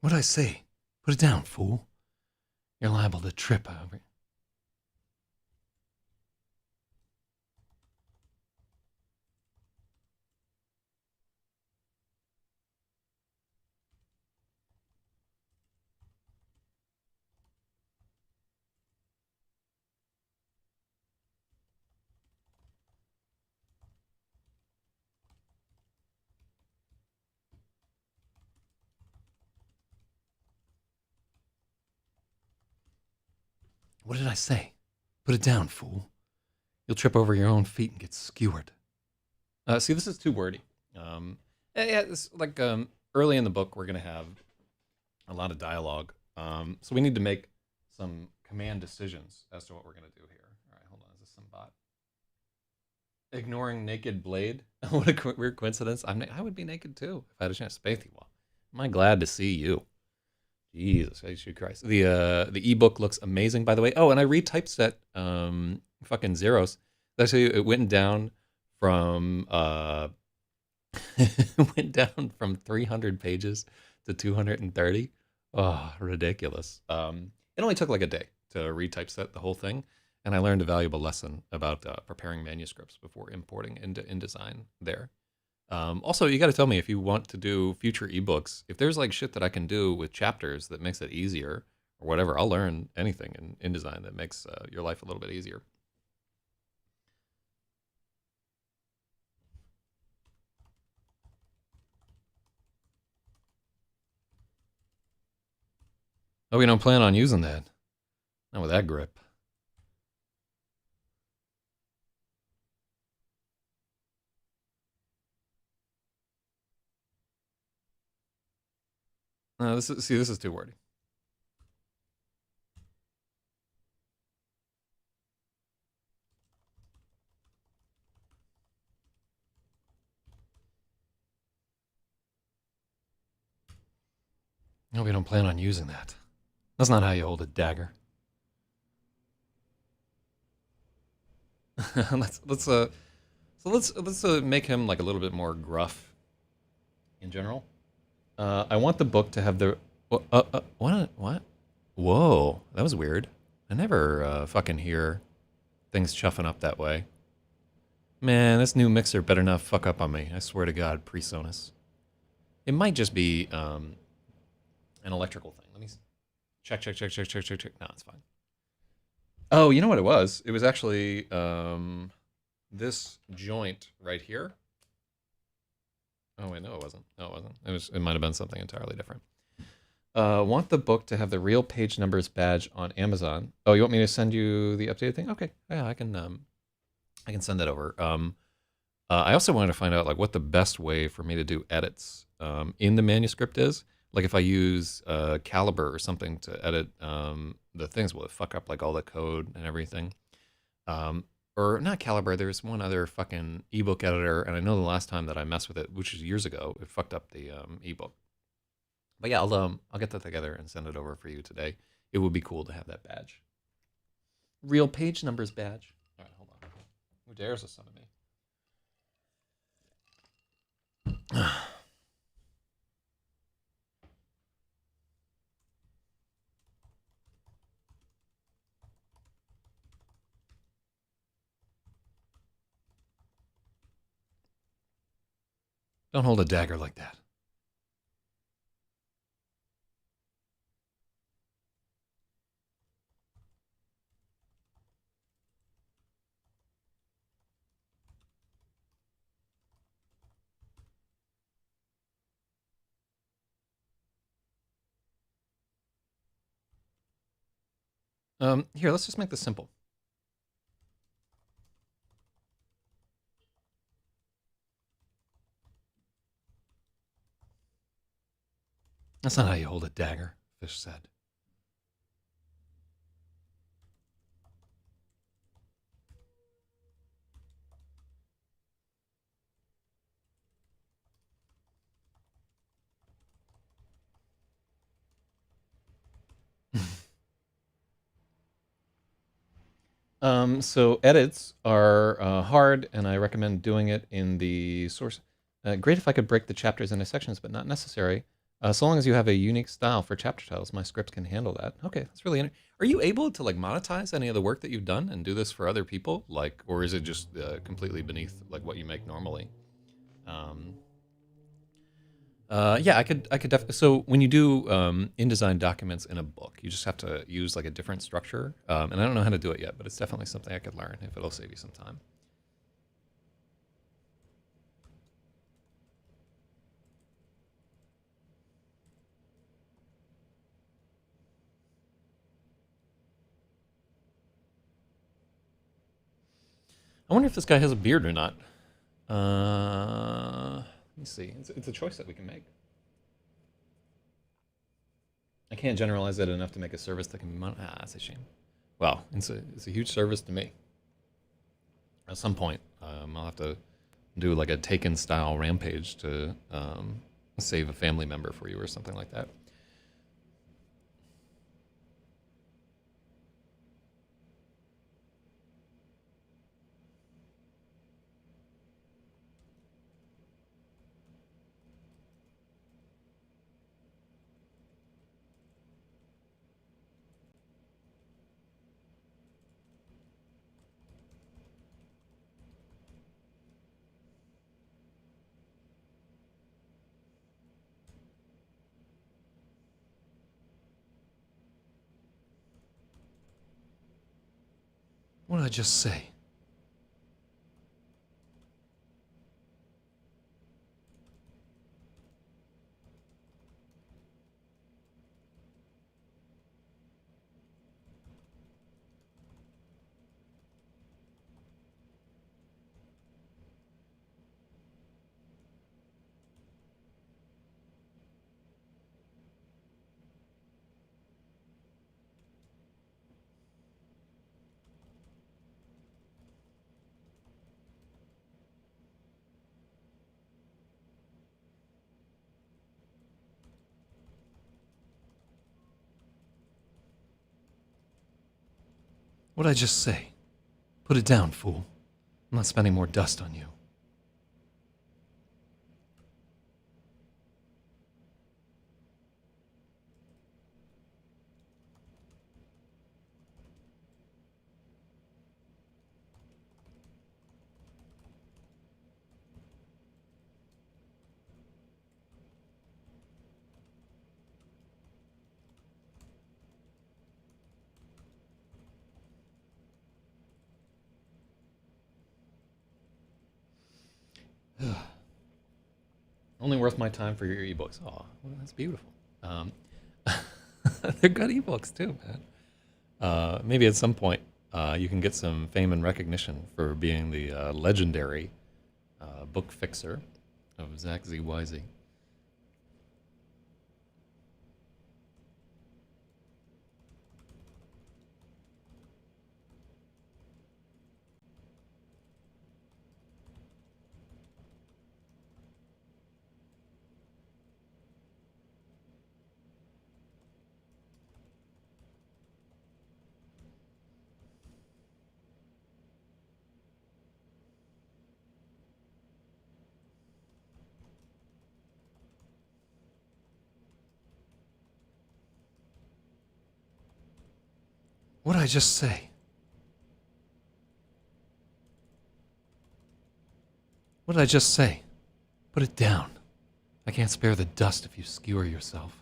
What'd I say? Put it down, fool. You're liable to trip over. What did I say? Put it down, fool. You'll trip over your own feet and get skewered. See, this is too wordy. Yeah, it's like early in the book, we're gonna have a lot of dialogue. So we need to make some command decisions as to what we're gonna do here. All right, hold on. Is this some bot? Ignoring naked blade. What a weird coincidence. I would be naked too if I had a chance. Spathy, well, am I glad to see you? Jesus Christ. The ebook looks amazing, by the way. Oh, and I retypeset fucking zeros. Actually, it went down from went down from 300 pages to 230. Oh, ridiculous. It only took like a day to retypeset the whole thing, and I learned a valuable lesson about preparing manuscripts before importing into InDesign there. Also, you got to tell me if you want to do future ebooks, if there's like shit that I can do with chapters that makes it easier, or whatever. I'll learn anything in InDesign that makes your life a little bit easier. Oh, we don't plan on using that. Not with that grip. No, this is too wordy. No, we don't plan on using that. That's not how you hold a dagger. let's make him like a little bit more gruff in general. I want the book to have the what? Whoa, that was weird. I never fucking hear things chuffing up that way. Man, this new mixer better not fuck up on me. I swear to God, PreSonus. It might just be an electrical thing. Let me check. No, it's fine. Oh, you know what it was? It was actually this joint right here. Oh wait, no, it wasn't. No, it wasn't. It might have been something entirely different. Want the book to have the real page numbers badge on Amazon. Oh, you want me to send you the updated thing? Okay, yeah, I can send that over. I also wanted to find out like what the best way for me to do edits in the manuscript is. Like if I use Calibre or something to edit the things, will it fuck up like all the code and everything? Or not Calibre, there's one other fucking ebook editor, and I know the last time that I messed with it, which was years ago, it fucked up the ebook. But yeah, I'll get that together and send it over for you today. It would be cool to have that badge. Real page numbers badge. All right, hold on. Who dares to summon me? Don't hold a dagger like that. Here, let's just make this simple. That's not how you hold a dagger, Fish said. So edits are hard, and I recommend doing it in the source. Great if I could break the chapters into sections, but not necessary. So long as you have a unique style for chapter titles, my script can handle that. Okay, that's really. Are you able to like monetize any of the work that you've done and do this for other people, like, or is it just completely beneath like what you make normally? Um, yeah, I could definitely. So when you do InDesign documents in a book, you just have to use like a different structure. And I don't know how to do it yet, but it's definitely something I could learn if it'll save you some time. I wonder if this guy has a beard or not. Let me see. It's a choice that we can make. I can't generalize it enough to make a service that can be that's a shame. Well, it's a huge service to me. At some point, I'll have to do like a Taken style rampage to save a family member for you or something like that. What did I just say? What did I just say? Put it down, fool. I'm not spending more dust on you. Only worth my time for your ebooks. Oh, well, that's beautiful. They're good ebooks too, man. Maybe at some point you can get some fame and recognition for being the legendary book fixer of Zach Z. Wisey. What did I just say? What did I just say? Put it down. I can't spare the dust if you skewer yourself.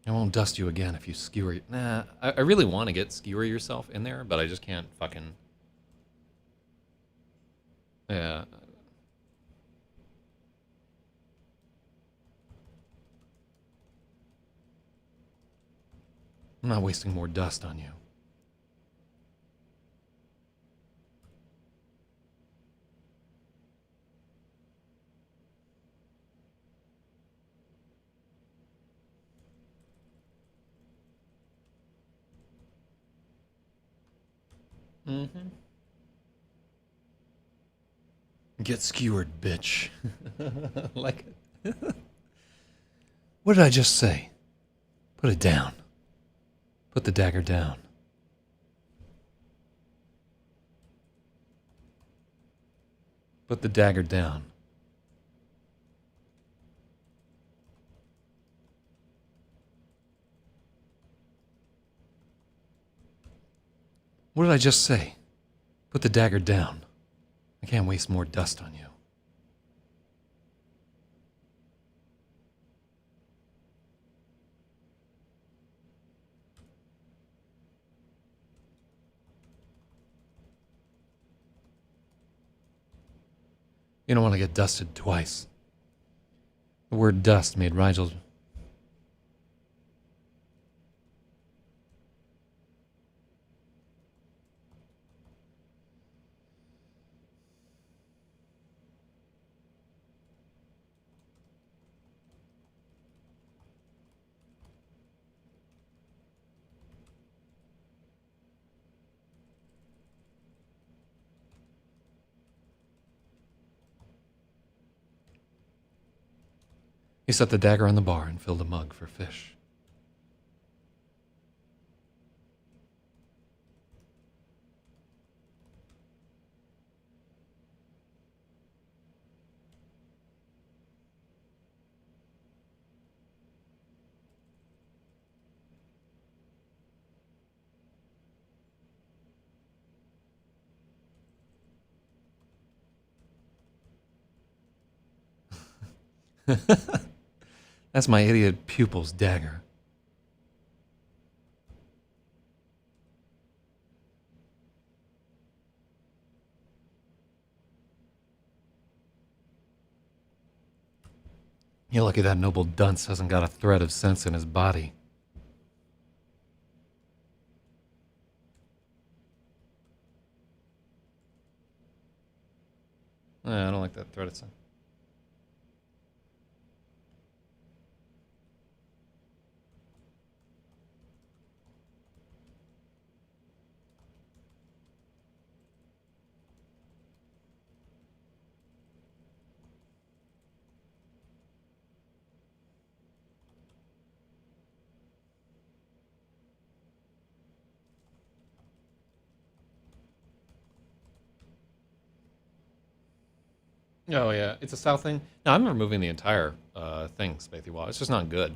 I won't dust you again if you skewer. Nah, I really want to get skewer yourself in there, but I just can't fucking. Yeah. I'm not wasting more dust on you. Mm-hmm. Get skewered, bitch. Like it. What did I just say? Put it down. Put the dagger down. Put the dagger down. What did I just say? Put the dagger down. I can't waste more dust on you. You don't want to get dusted twice. The word dust made Rigel. He set the dagger on the bar and filled a mug for fish. That's my idiot pupil's dagger. You're lucky that noble dunce hasn't got a thread of sense in his body. I don't like that thread of sense. Oh yeah, it's a south thing. No, I'm removing the entire thing, Spathy Wall. It's just not good.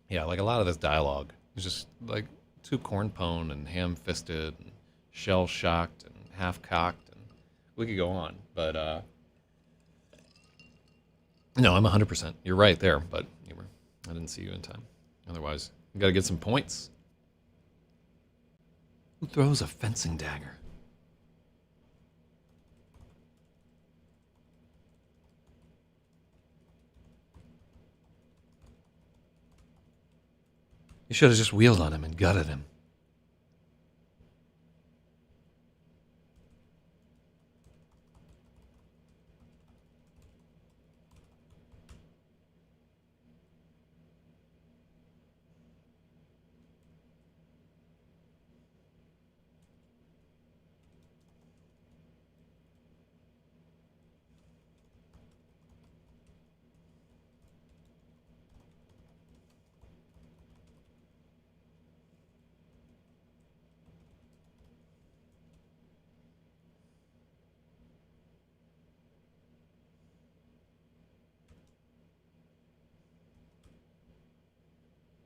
Yeah, like a lot of this dialogue is just like too cornpone and ham-fisted and shell-shocked and half-cocked, and we could go on. But no, I'm 100%. You're right there, but I didn't see you in time. Otherwise, you got to get some points. Who throws a fencing dagger? You should have just wheeled on him and gutted him.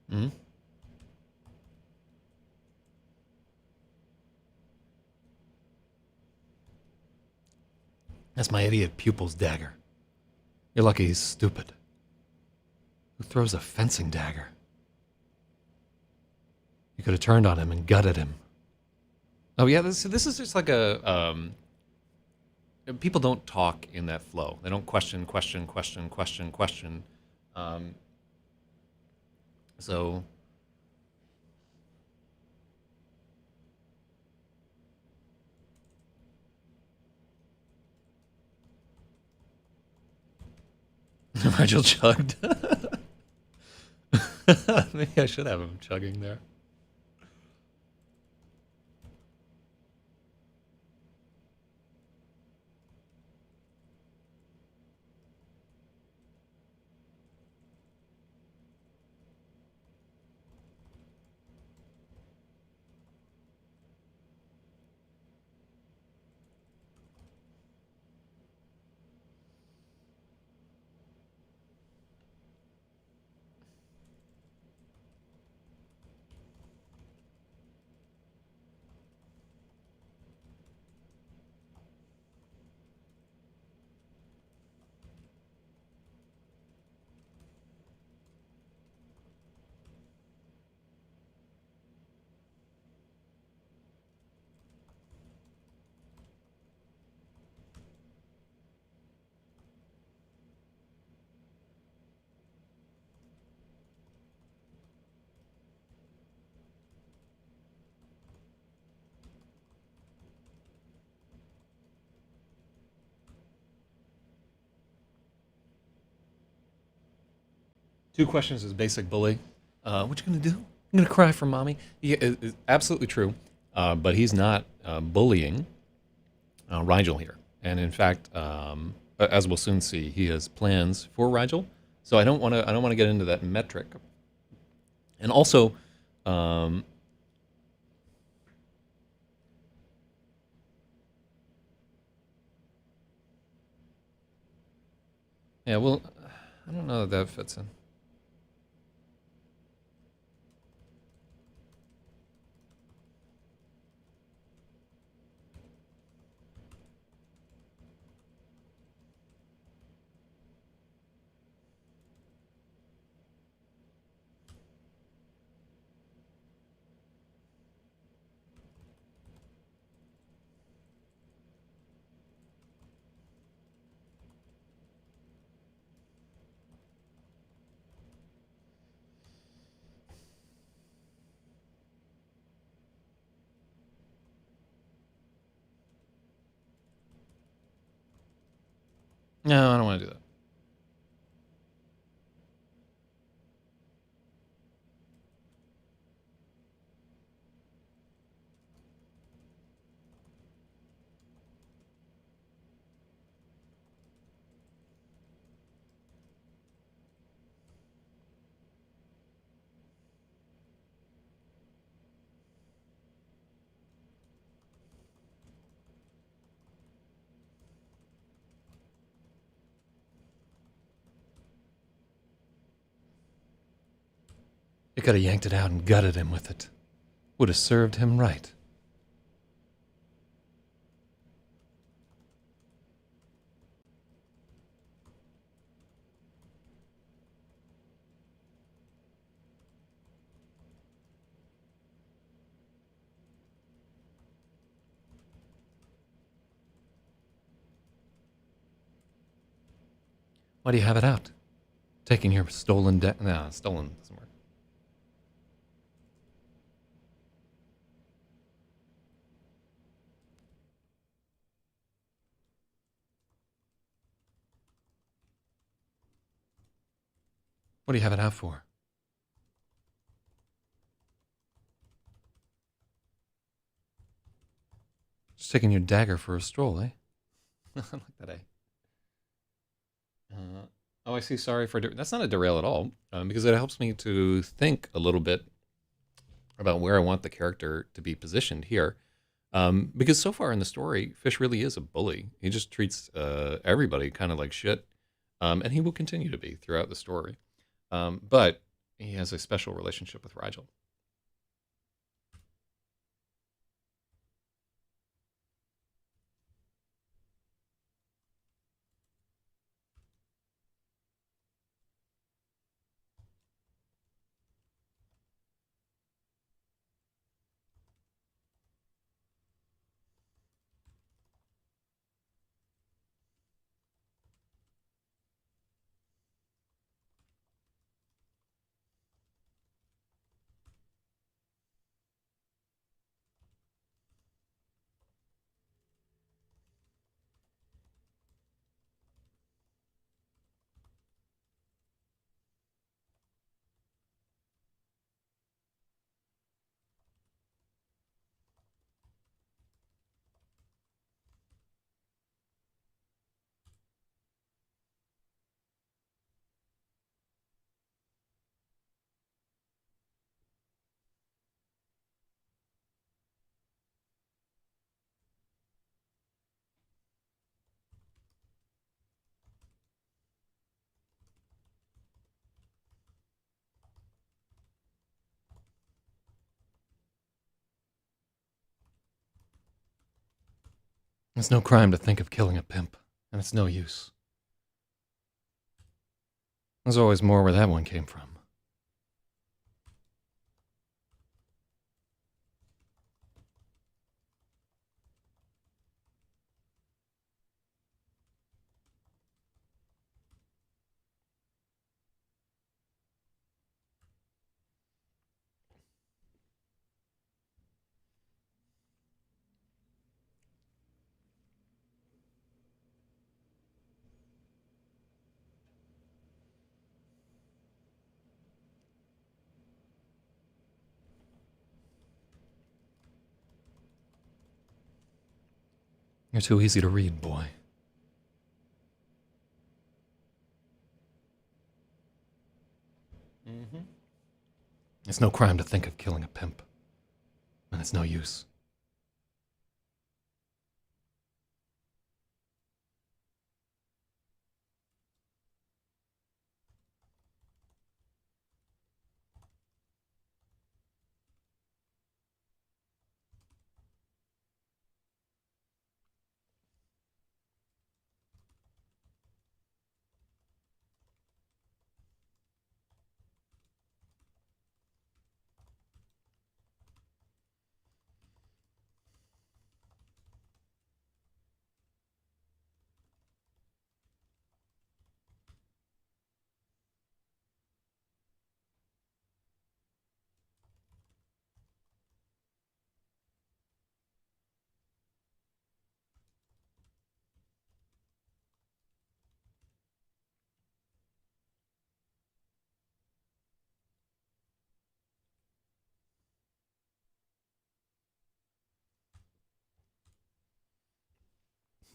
Hmm? That's my idiot pupil's dagger. You're lucky he's stupid. Who throws a fencing dagger? You could have turned on him and gutted him. Oh yeah, this is just like a people don't talk in that flow. They don't question. Um, so Rigel chugged. Maybe I should have him chugging there. Two questions is basic bully. What you gonna do? I'm gonna cry for mommy. Yeah, it's absolutely true. But he's not bullying Rigel here, and in fact, as we'll soon see, he has plans for Rigel. So I don't want to. I don't want to get into that metric. And also, um, yeah. Well, I don't know that that fits in. No, I don't want to do that. You could have yanked it out and gutted him with it. Would have served him right. Why do you have it out? Taking your stolen Nah, stolen doesn't work. What do you have it out for? Just taking your dagger for a stroll, eh? I like that, eh? Oh, I see. Sorry for that's not a derail at all, because it helps me to think a little bit about where I want the character to be positioned here. Because so far in the story, Fish really is a bully. He just treats everybody kind of like shit, and he will continue to be throughout the story. But he has a special relationship with Rigel. It's no crime to think of killing a pimp, and it's no use. There's always more where that one came from. You're too easy to read, boy. Mm-hmm. It's no crime to think of killing a pimp, and it's no use.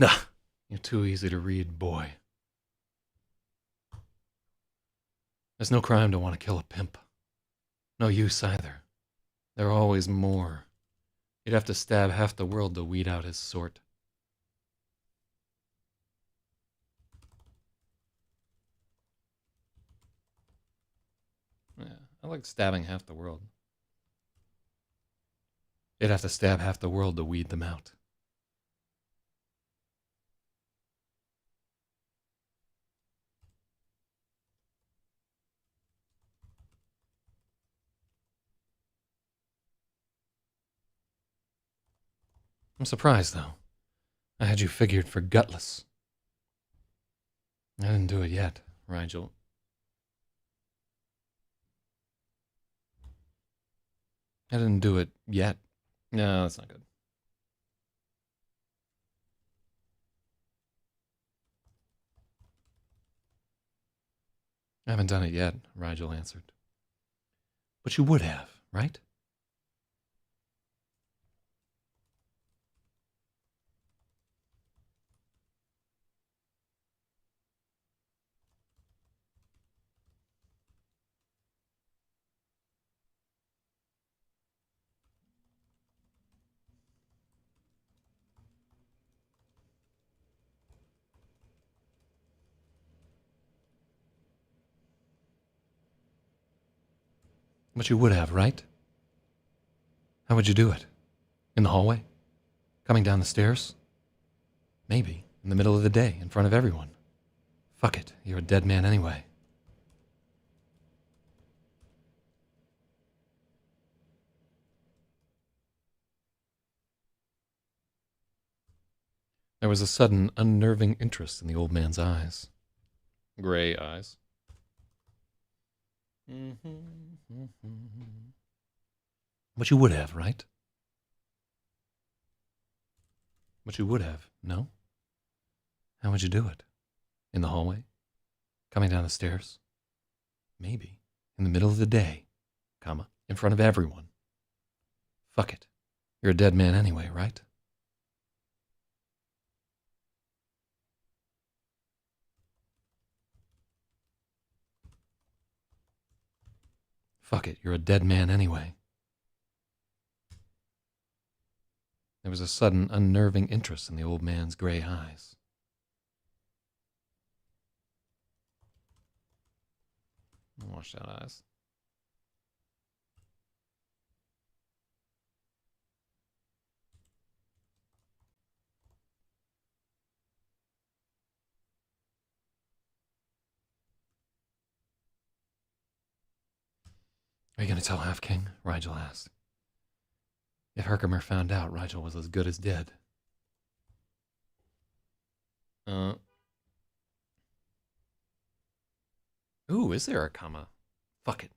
Nah, you're too easy to read, boy. There's no crime to want to kill a pimp. No use either. There are always more. You'd have to stab half the world to weed out his sort. Yeah, I like stabbing half the world. You'd have to stab half the world to weed them out. I'm surprised, though. I had you figured for gutless. I didn't do it yet, Rigel. I didn't do it yet. No, that's not good. I haven't done it yet, Rigel answered. But you would have, right? But you would have, right? How would you do it? In the hallway? Coming down the stairs? Maybe in the middle of the day, in front of everyone. Fuck it, you're a dead man anyway. There was a sudden, unnerving interest in the old man's eyes. Gray eyes. But you would have, right? But you would have, no? How would you do it? In the hallway? Coming down the stairs? Maybe in the middle of the day, comma, in front of everyone. Fuck it. You're a dead man anyway, right? Fuck it, you're a dead man anyway. There was a sudden, unnerving interest in the old man's gray eyes. Washed out eyes. Are you going to tell Half King? Rigel asked. If Herkimer found out, Rigel was as good as dead. Ooh, is there a comma? Fuck it.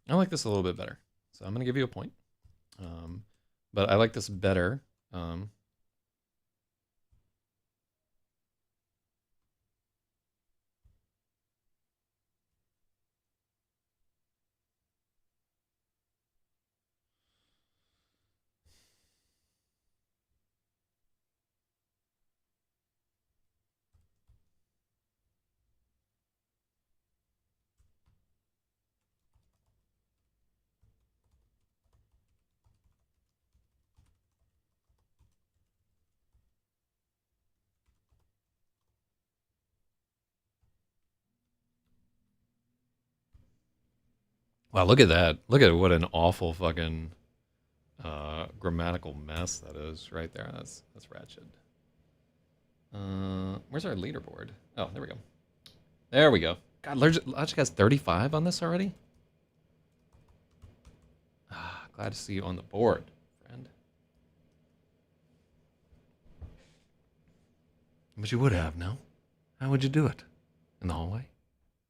I like this a little bit better. So I'm going to give you a point. But I like this better. Wow, look at that. Look at what an awful fucking grammatical mess that is right there. That's wretched. Where's our leaderboard? Oh, there we go. There we go. God, Logic has 35 on this already? Glad to see you on the board, friend. But you would have, no? How would you do it? In the hallway?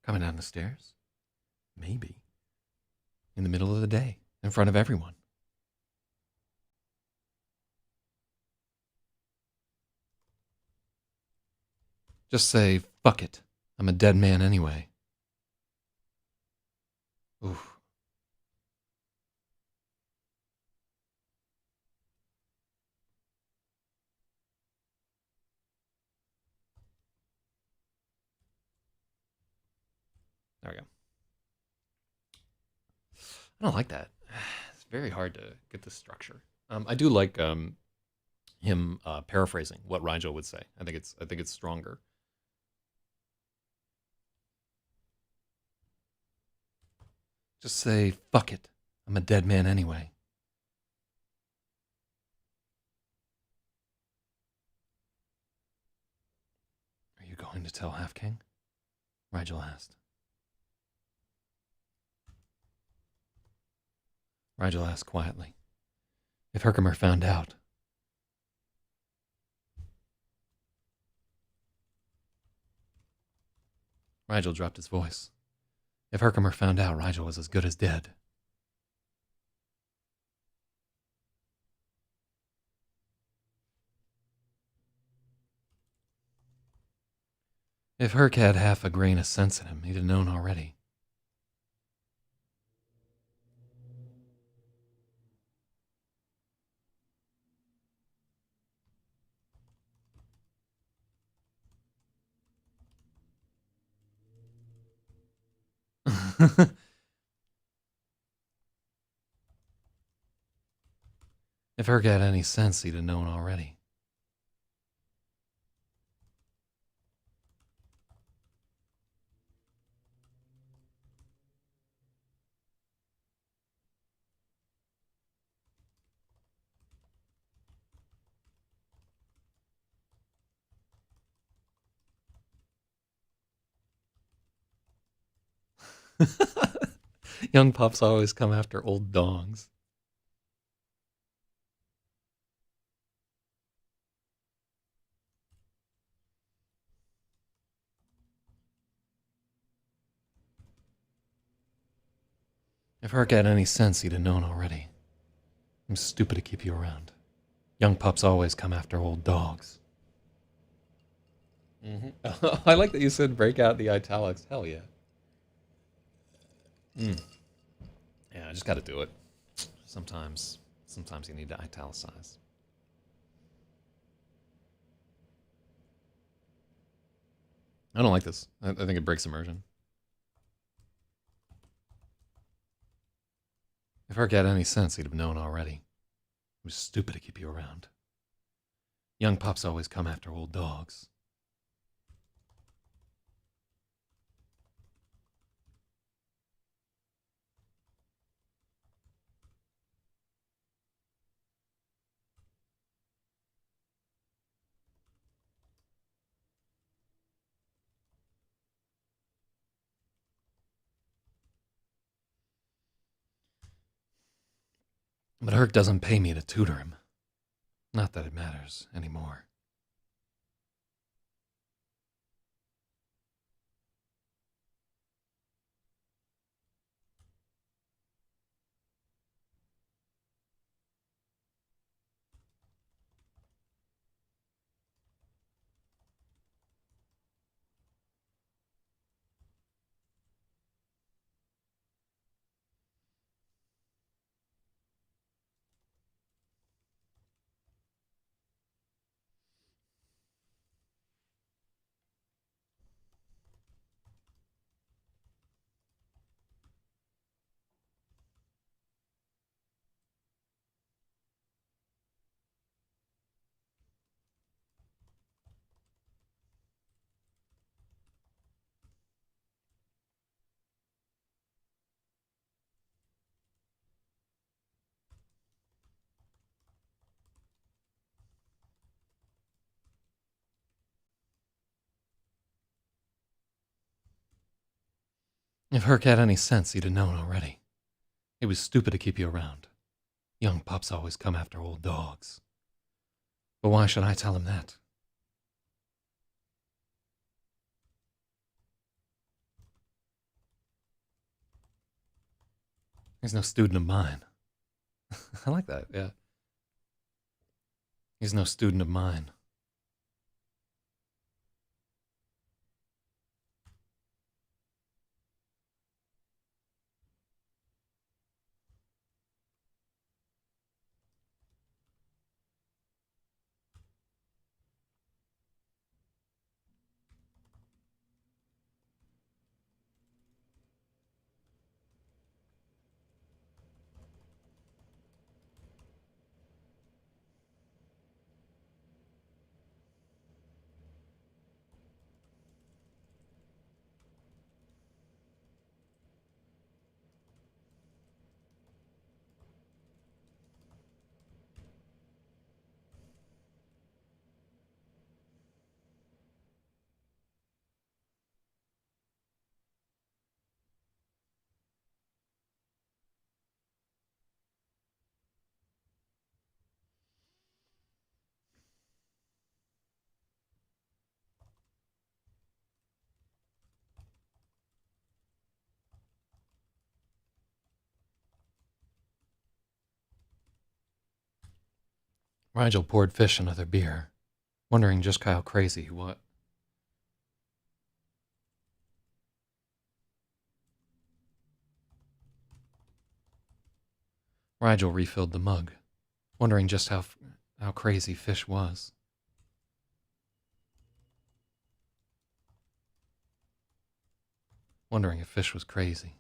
Coming down the stairs? Maybe. In the middle of the day, in front of everyone. Just say, fuck it. I'm a dead man anyway. Oof. There we go. I don't like that. It's very hard to get the structure. I do like him paraphrasing what Rigel would say. I think it's stronger. Just say, fuck it. I'm a dead man anyway. Are you going to tell Half King? Rigel asked. Rigel asked quietly. If Herkimer found out. Rigel dropped his voice. If Herkimer found out, Rigel was as good as dead. If Herc had half a grain of sense in him, he'd have known already. If Herc had any sense, he'd have known already. Young pups always come after old dogs. If Herc had any sense, he'd have known already. I'm stupid to keep you around. Young pups always come after old dogs. I like that you said break out the italics. Hell yeah. Yeah, I just got to do it. Sometimes you need to italicize. I don't like this. I think it breaks immersion. If Herc had any sense, he'd have known already. It was stupid to keep you around. Young pups always come after old dogs. But Herc doesn't pay me to tutor him. Not that it matters anymore. If Herc had any sense, he'd have known already. It was stupid to keep you around. Young pups always come after old dogs. But why should I tell him that? He's no student of mine. I like that, yeah. He's no student of mine. Rigel poured Fish another beer, wondering just how crazy he was. Rigel refilled the mug, wondering just how crazy Fish was. Wondering if Fish was crazy.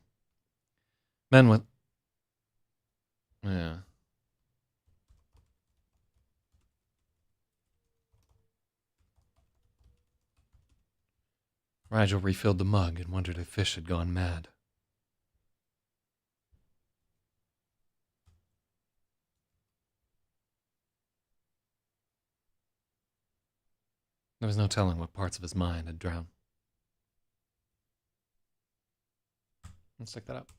Men with... Yeah. Rigel refilled the mug and wondered if Fish had gone mad. There was no telling what parts of his mind had drowned. Let's stick that up.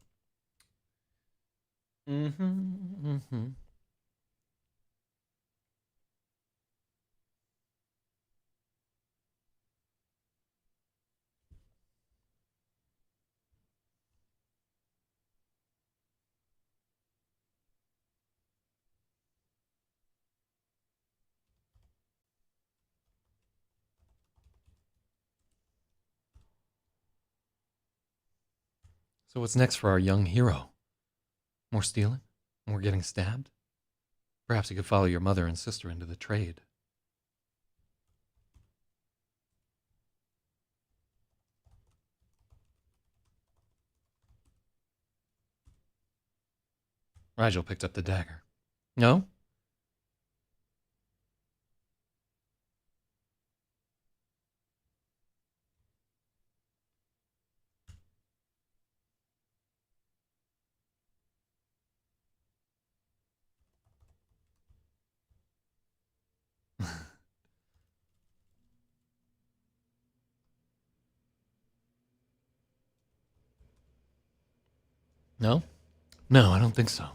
So what's next for our young hero? More stealing? More getting stabbed? Perhaps you could follow your mother and sister into the trade. Rigel picked up the dagger. No? No? No, I don't think so.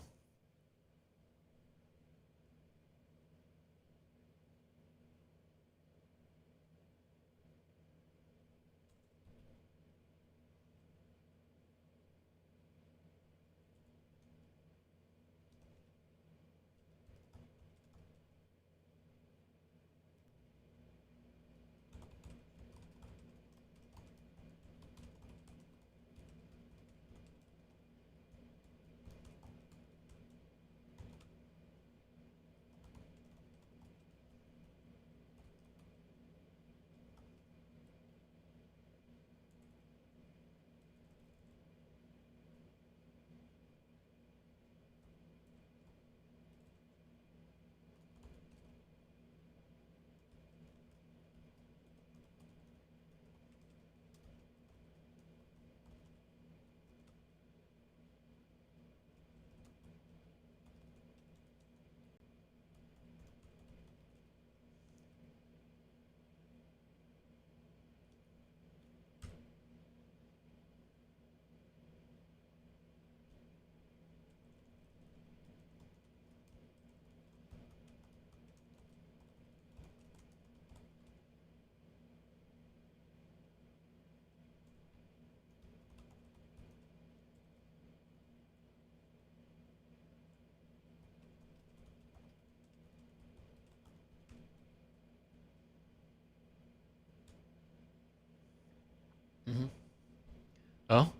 Oh?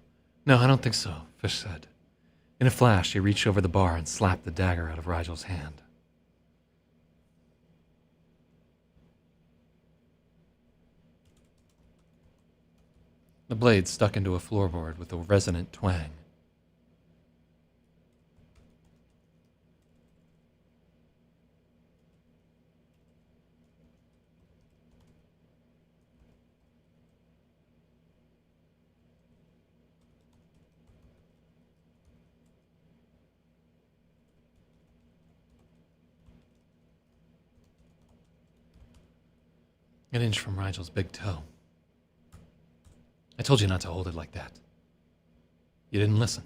No, I don't think so, Fish said. In a flash, he reached over the bar and slapped the dagger out of Rigel's hand. The blade stuck into a floorboard with a resonant twang. An inch from Rigel's big toe. I told you not to hold it like that. You didn't listen.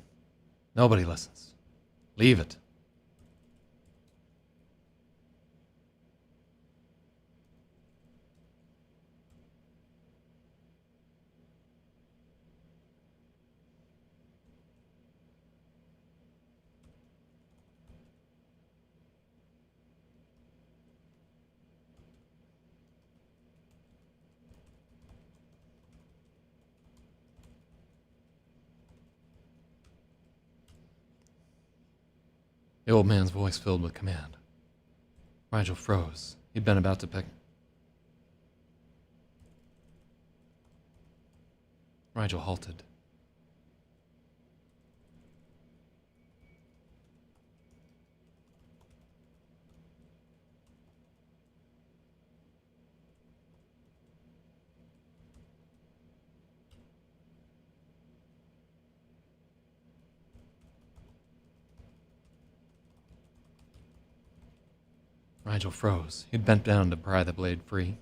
Nobody listens. Leave it. The old man's voice filled with command. Rigel froze. He'd been about to pick. Rigel halted. Rigel froze. He'd bent down to pry the blade free.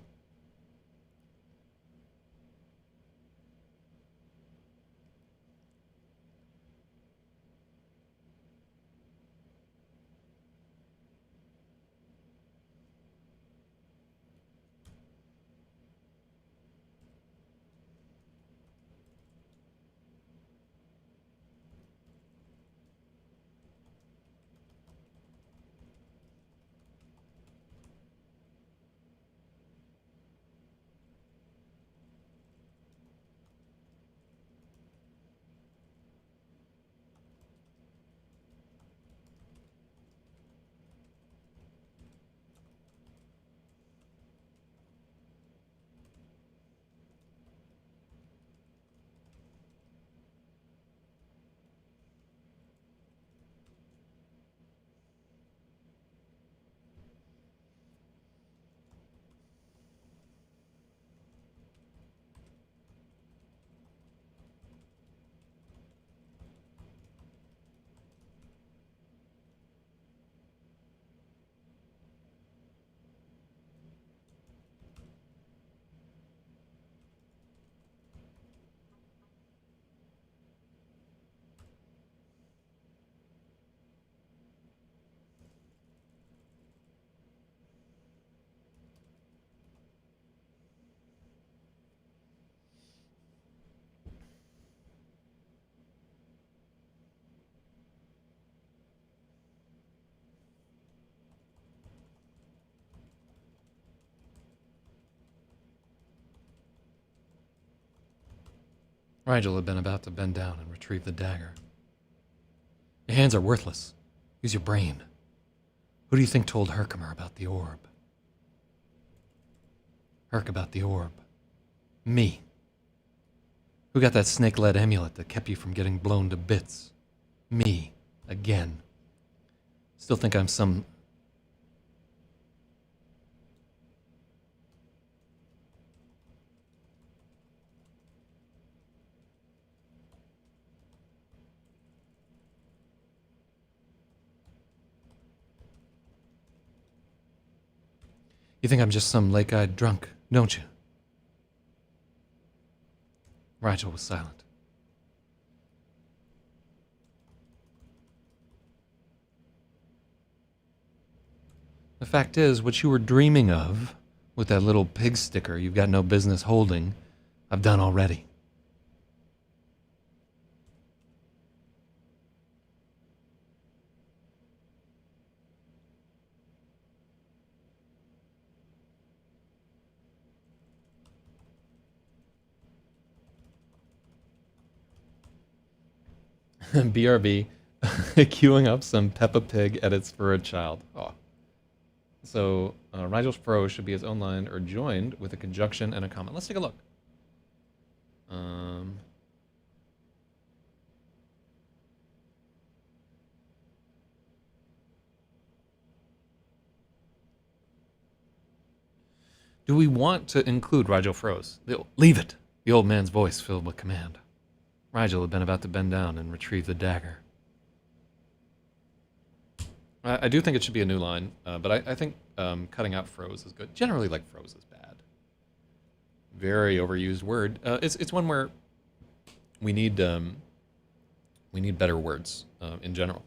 Rigel had been about to bend down and retrieve the dagger. Your hands are worthless. Use your brain. Who do you think told Herkimer about the orb? Herc about the orb. Me. Who got that snake-led amulet that kept you from getting blown to bits? Me. Again. Still think I'm some... You think I'm just some lake-eyed drunk, don't you? Rigel was silent. The fact is, what you were dreaming of, with that little pig sticker you've got no business holding, I've done already. BRB, queuing up some Peppa Pig edits for a child. Oh. So, Rigel's Pro should be his own line or joined with a conjunction and a comment. Let's take a look. Do we want to include Rigel froze? Leave it! The old man's voice filled with command. Rigel had been about to bend down and retrieve the dagger. I do think it should be a new line, but I think cutting out froze is good. Generally, like, froze is bad. Very overused word. It's one where we need better words in general.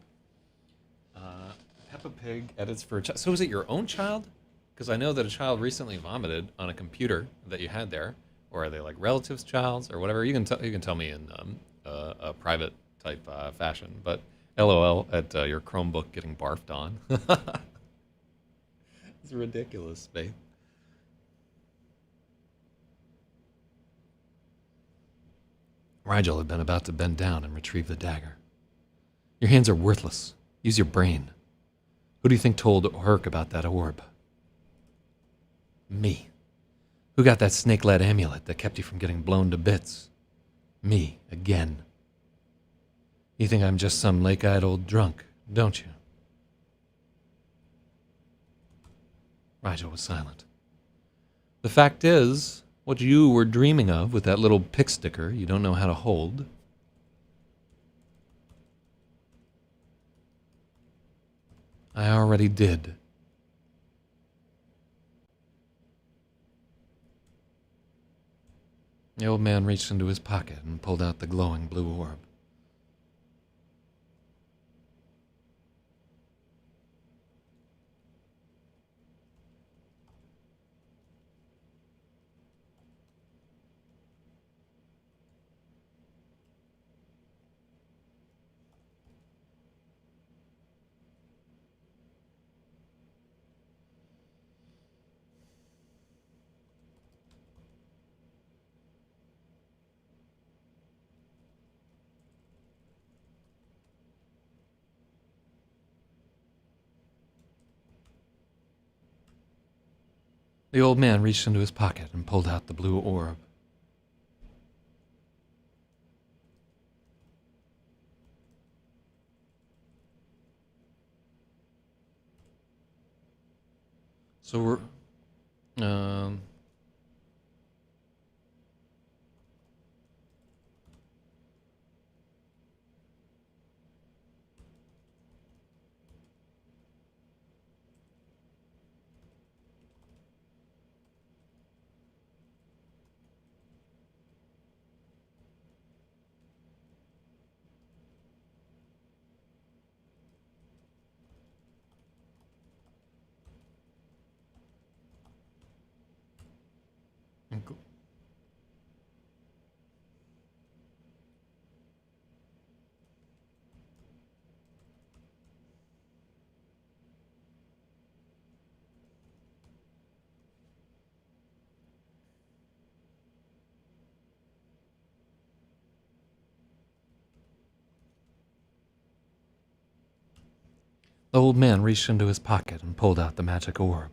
Peppa Pig edits for a child. So is it your own child? Because I know that a child recently vomited on a computer that you had there. Or are they like relatives' childs or whatever? You can tell me in a private type fashion. But LOL at your Chromebook getting barfed on. It's ridiculous, babe. Rigel had been about to bend down and retrieve the dagger. Your hands are worthless. Use your brain. Who do you think told Herc about that orb? Me. Who got that snake-led amulet that kept you from getting blown to bits? Me, again. You think I'm just some lake-eyed old drunk, don't you? Rigel was silent. The fact is, what you were dreaming of with that little pick sticker you don't know how to hold. I already did. The old man reached into his pocket and pulled out the glowing blue orb. The old man reached into his pocket and pulled out the blue orb. So we're, the old man reached into his pocket and pulled out the magic orb.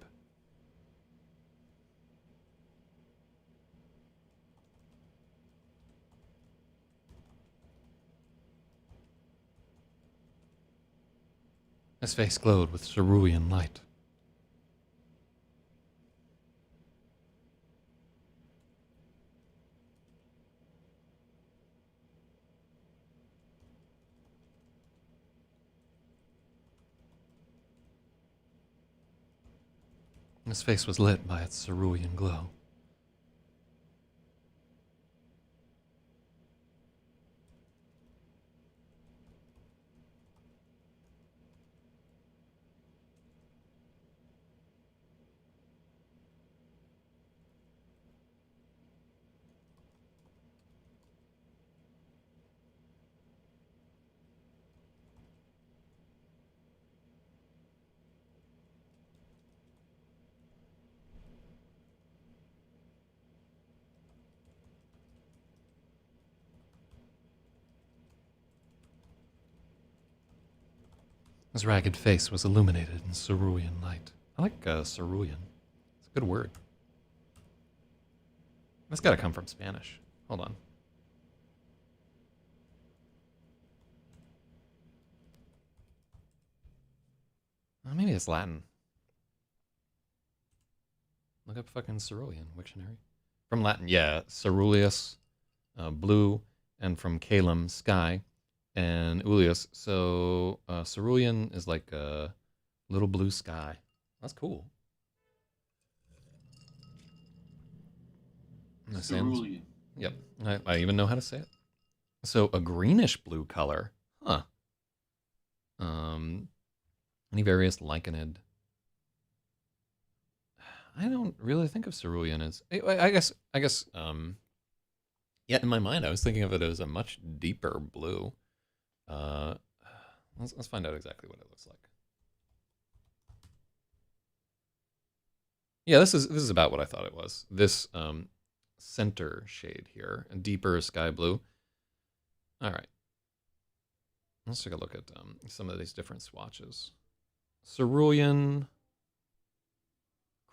His face glowed with cerulean light. His face was lit by its cerulean glow. His ragged face was illuminated in cerulean light. I like cerulean. It's a good word. That's got to come from Spanish. Hold on. Maybe it's Latin. Look up fucking cerulean dictionary. From Latin, yeah. Ceruleus, blue, and from calum, sky, and uleus. So cerulean is like a little blue sky. That's cool. Cerulean. Yep, I even know how to say it. So a greenish blue color, huh? Any various lichenid? I don't really think of cerulean as. I guess. Yeah, in my mind, I was thinking of it as a much deeper blue. Let's find out exactly what it looks like. Yeah, this is about what I thought it was. This center shade here, a deeper sky blue. All right, let's take a look at some of these different swatches. Cerulean,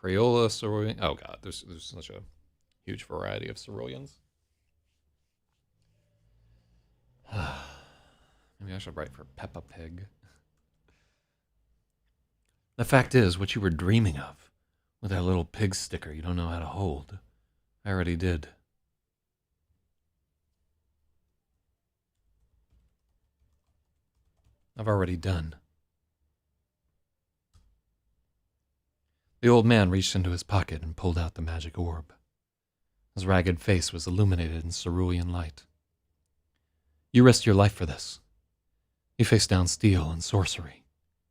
Crayola cerulean. Oh god, there's such a huge variety of ceruleans. Maybe I should write for Peppa Pig. The fact is, what you were dreaming of, with that little pig sticker you don't know how to hold, I already did. I've already done. The old man reached into his pocket and pulled out the magic orb. His ragged face was illuminated in cerulean light. You risked your life for this. You faced down steel and sorcery.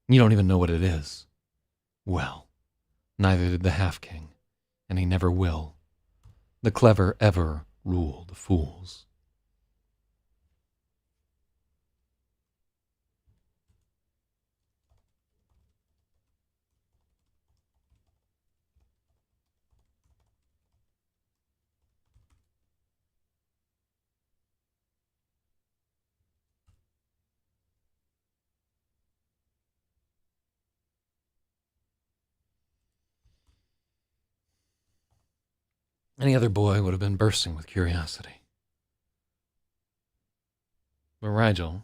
You don't even know what it is. Well, neither did the Half-King, and he never will. The clever ever rule the fools. Any other boy would have been bursting with curiosity. But Rigel...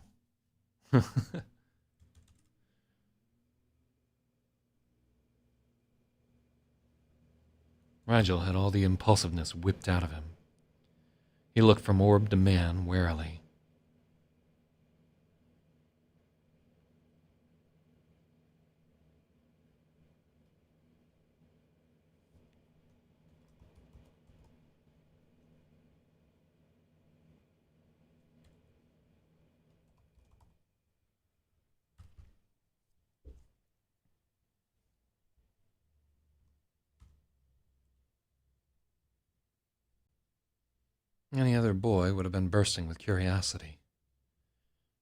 Rigel had all the impulsiveness whipped out of him. He looked from orb to man warily. Any other boy would have been bursting with curiosity.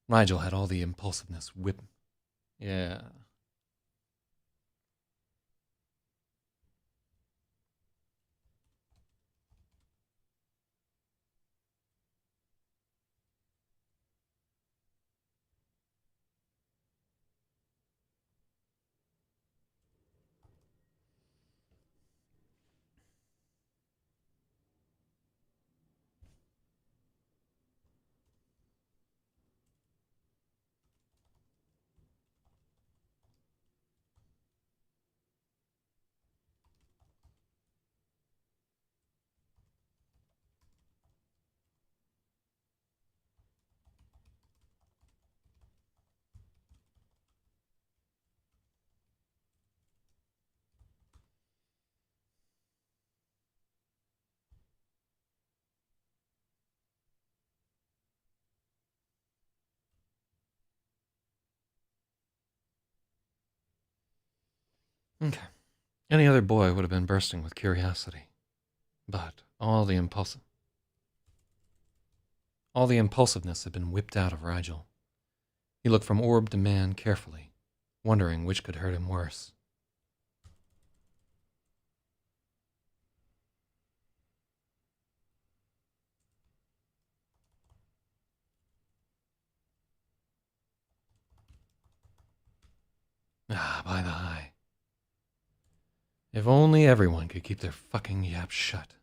Rigel had all the impulsiveness whipped. Yeah. Okay. Any other boy would have been bursting with curiosity. But all the impulsiveness had been whipped out of Rigel. He looked from orb to man carefully, wondering which could hurt him worse. Ah, by the high. If only everyone could keep their fucking yaps shut.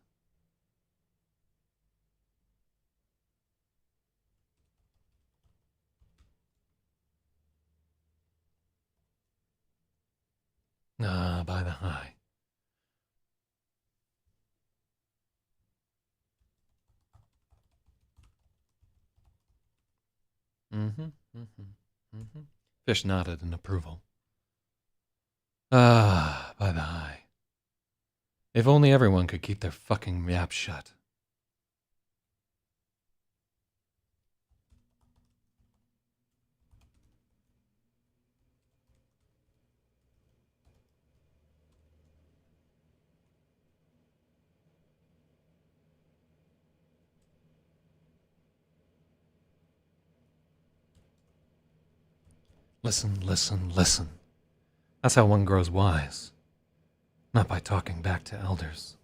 Ah, by the high. Fish nodded in approval. Ah, by the high. If only everyone could keep their fucking yaps shut. Listen, listen, listen. That's how one grows wise. Not by talking back to elders.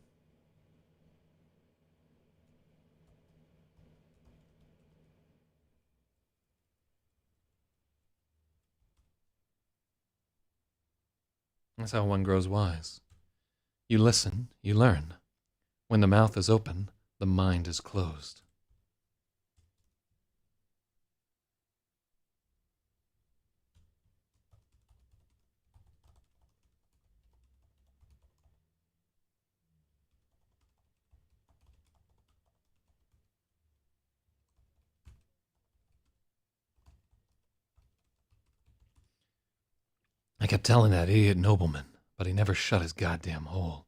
That's how one grows wise. You listen, you learn. When the mouth is open, the mind is closed. I kept telling that idiot nobleman, but he never shut his goddamn hole.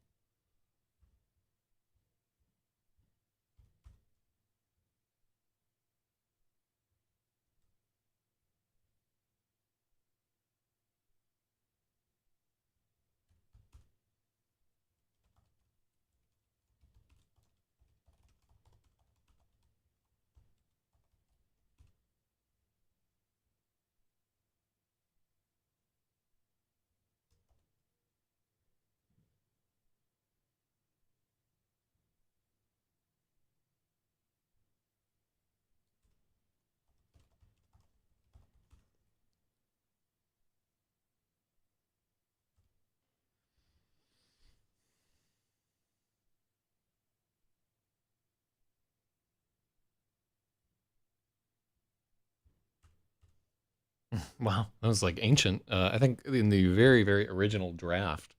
Wow, that was like ancient. I think in the very, very original draft,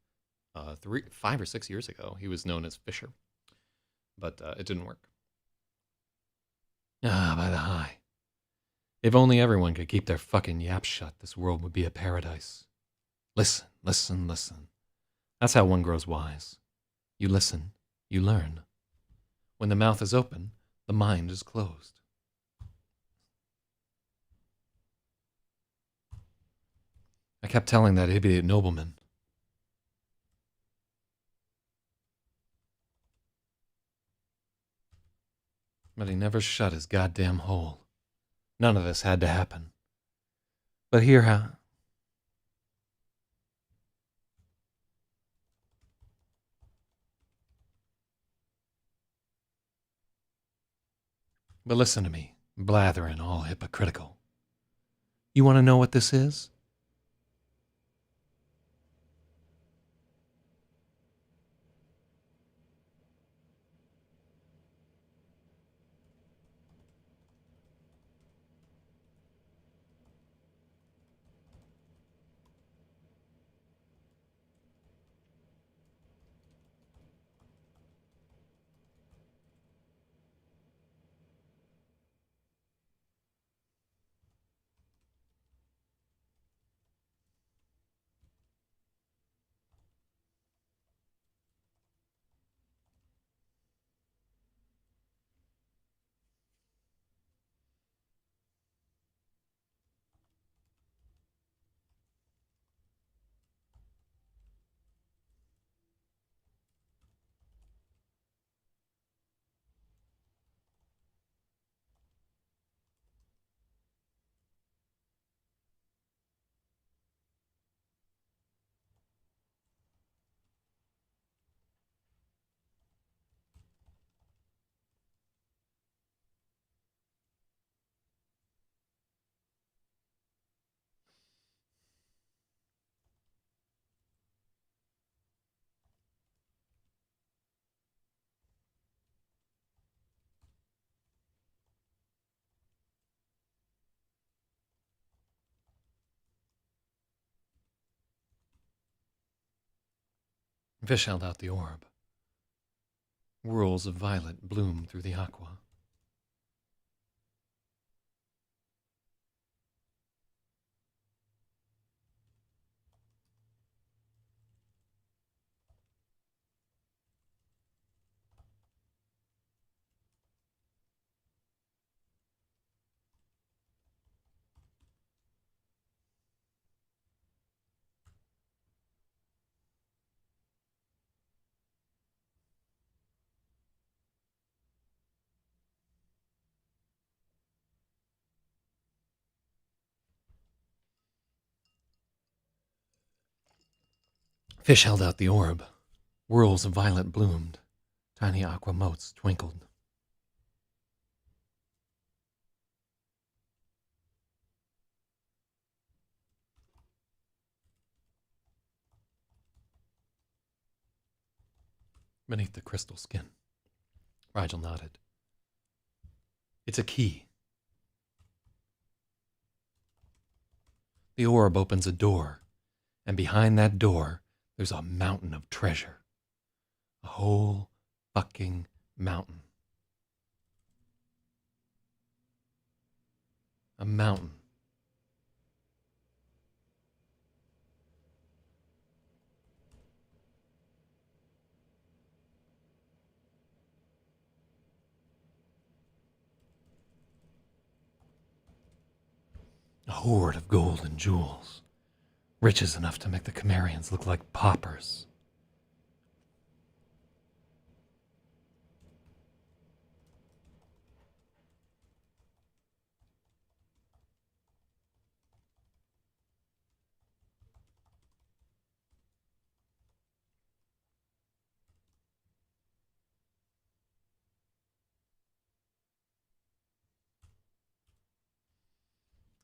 5 or 6 years ago, he was known as Fisher, but it didn't work. Ah, by the high. If only everyone could keep their fucking yaps shut, this world would be a paradise. Listen, listen, listen. That's how one grows wise. You listen, you learn. When the mouth is open, the mind is closed. I kept telling that idiot nobleman. But he never shut his goddamn hole. None of this had to happen. But here how... But listen to me, blathering all hypocritical. You want to know what this is? Fish held out the orb. Whirls of violet bloomed through the aqua. Fish held out the orb. Whirls of violet bloomed. Tiny aqua motes twinkled. beneath the crystal skin. Rigel nodded. It's a key. The orb opens a door, and behind that door, there's a mountain of treasure. A whole fucking mountain. A mountain. A hoard of gold and jewels. Riches enough to make the Cimmerians look like paupers.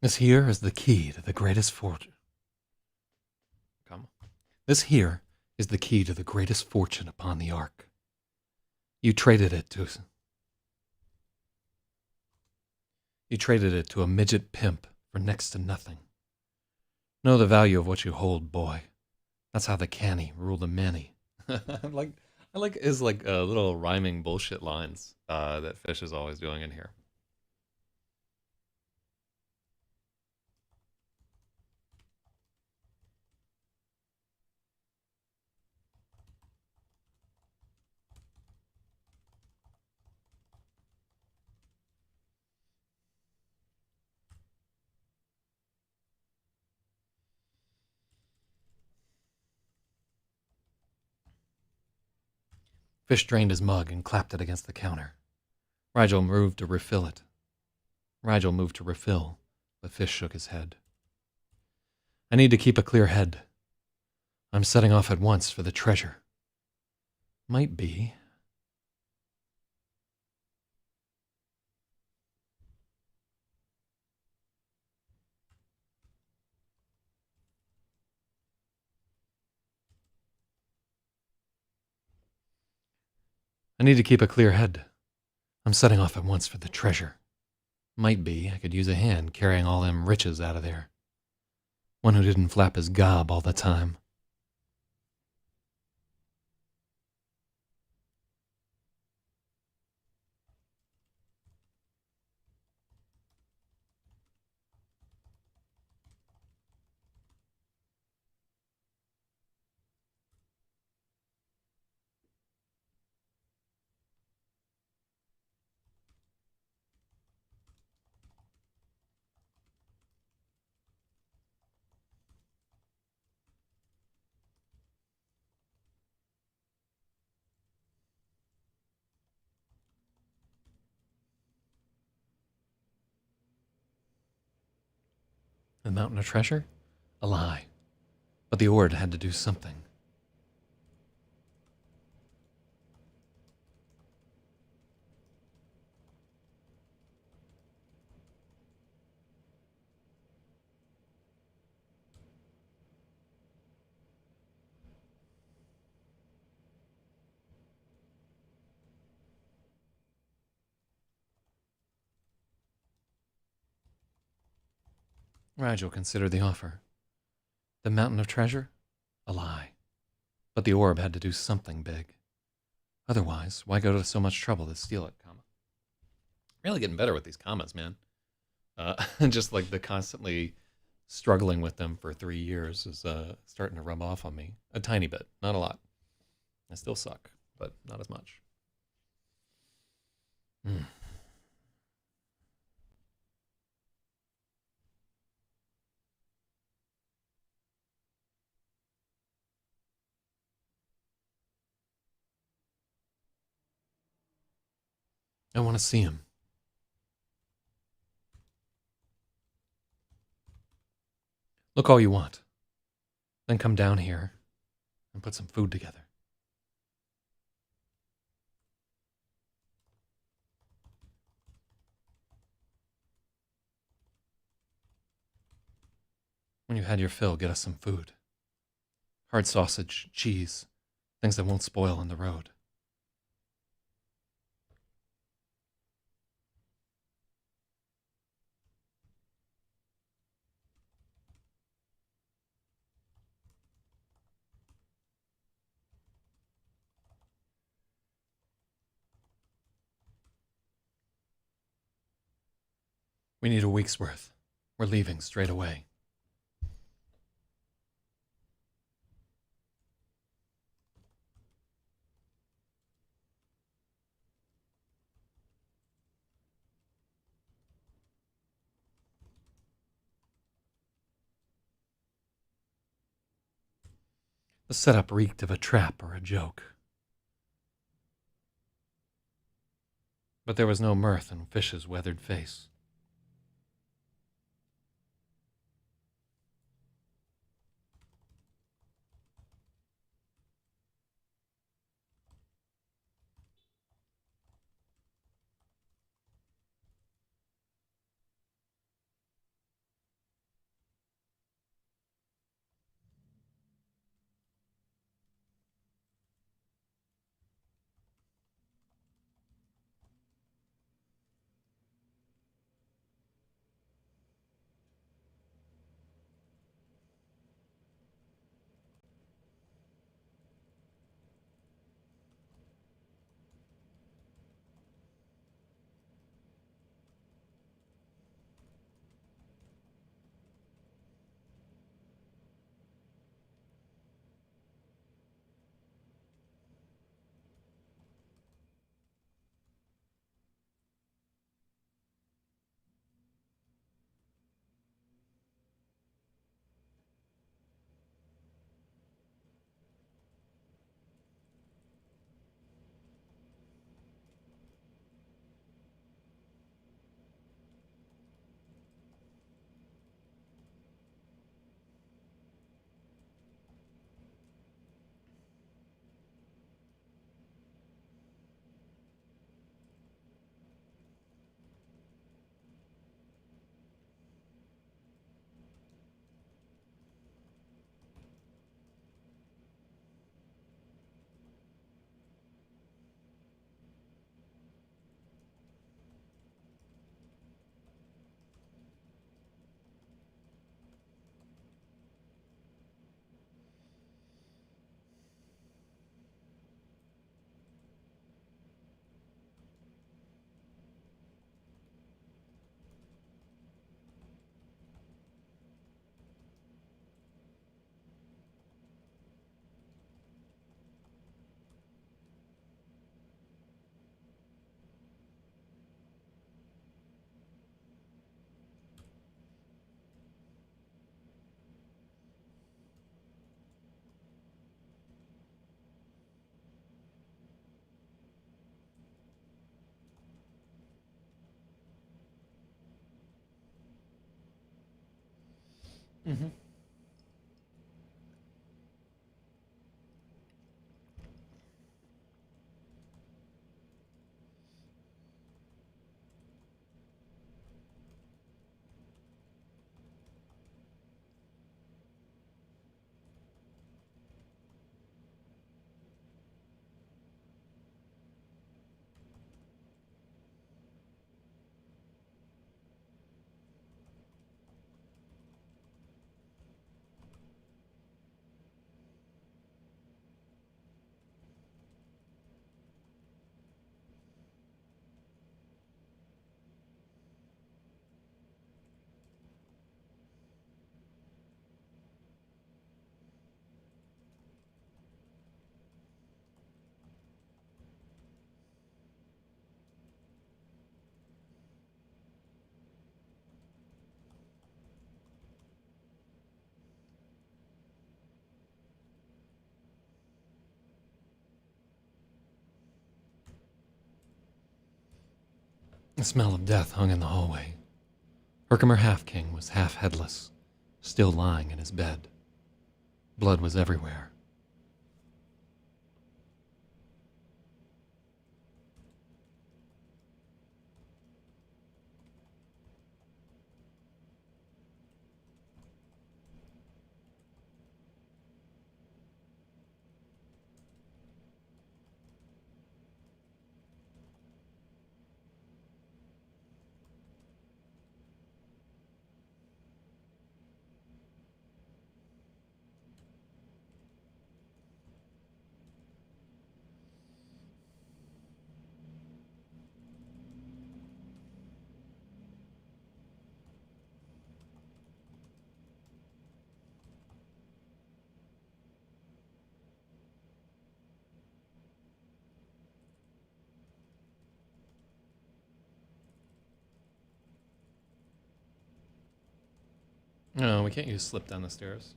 This here is the key to the greatest fortune. Come. This here is the key to the greatest fortune upon the Ark. You traded it to a midget pimp for next to nothing. Know the value of what you hold, boy. That's how the canny rule the many. I like his little rhyming bullshit lines that Fish is always doing in here. Fish drained his mug and clapped it against the counter. Rigel moved to refill, but Fish shook his head. I need to keep a clear head. I'm setting off at once for the treasure. Might be. I need to keep a clear head. I'm setting off at once for the treasure. Might be I could use a hand carrying all them riches out of there. One who didn't flap his gob all the time. The mountain of treasure? A lie. But the Ord had to do something. Rigel considered the offer. The mountain of treasure? A lie. But the orb had to do something big. Otherwise, why go to so much trouble to steal it, comma? Really getting better with these comments, man. Just like the constantly struggling with them for 3 years is starting to rub off on me. A tiny bit, not a lot. I still suck, but not as much. I want to see him. Look all you want. Then come down here and put some food together. When you've had your fill, get us some food. Hard sausage, cheese, things that won't spoil on the road. We need a week's worth. We're leaving straight away. The setup reeked of a trap or a joke. But there was no mirth in Fish's weathered face. Mm-hmm. The smell of death hung in the hallway. Herkimer Half-King was half headless, still lying in his bed. Blood was everywhere. No, we can't use slip down the stairs.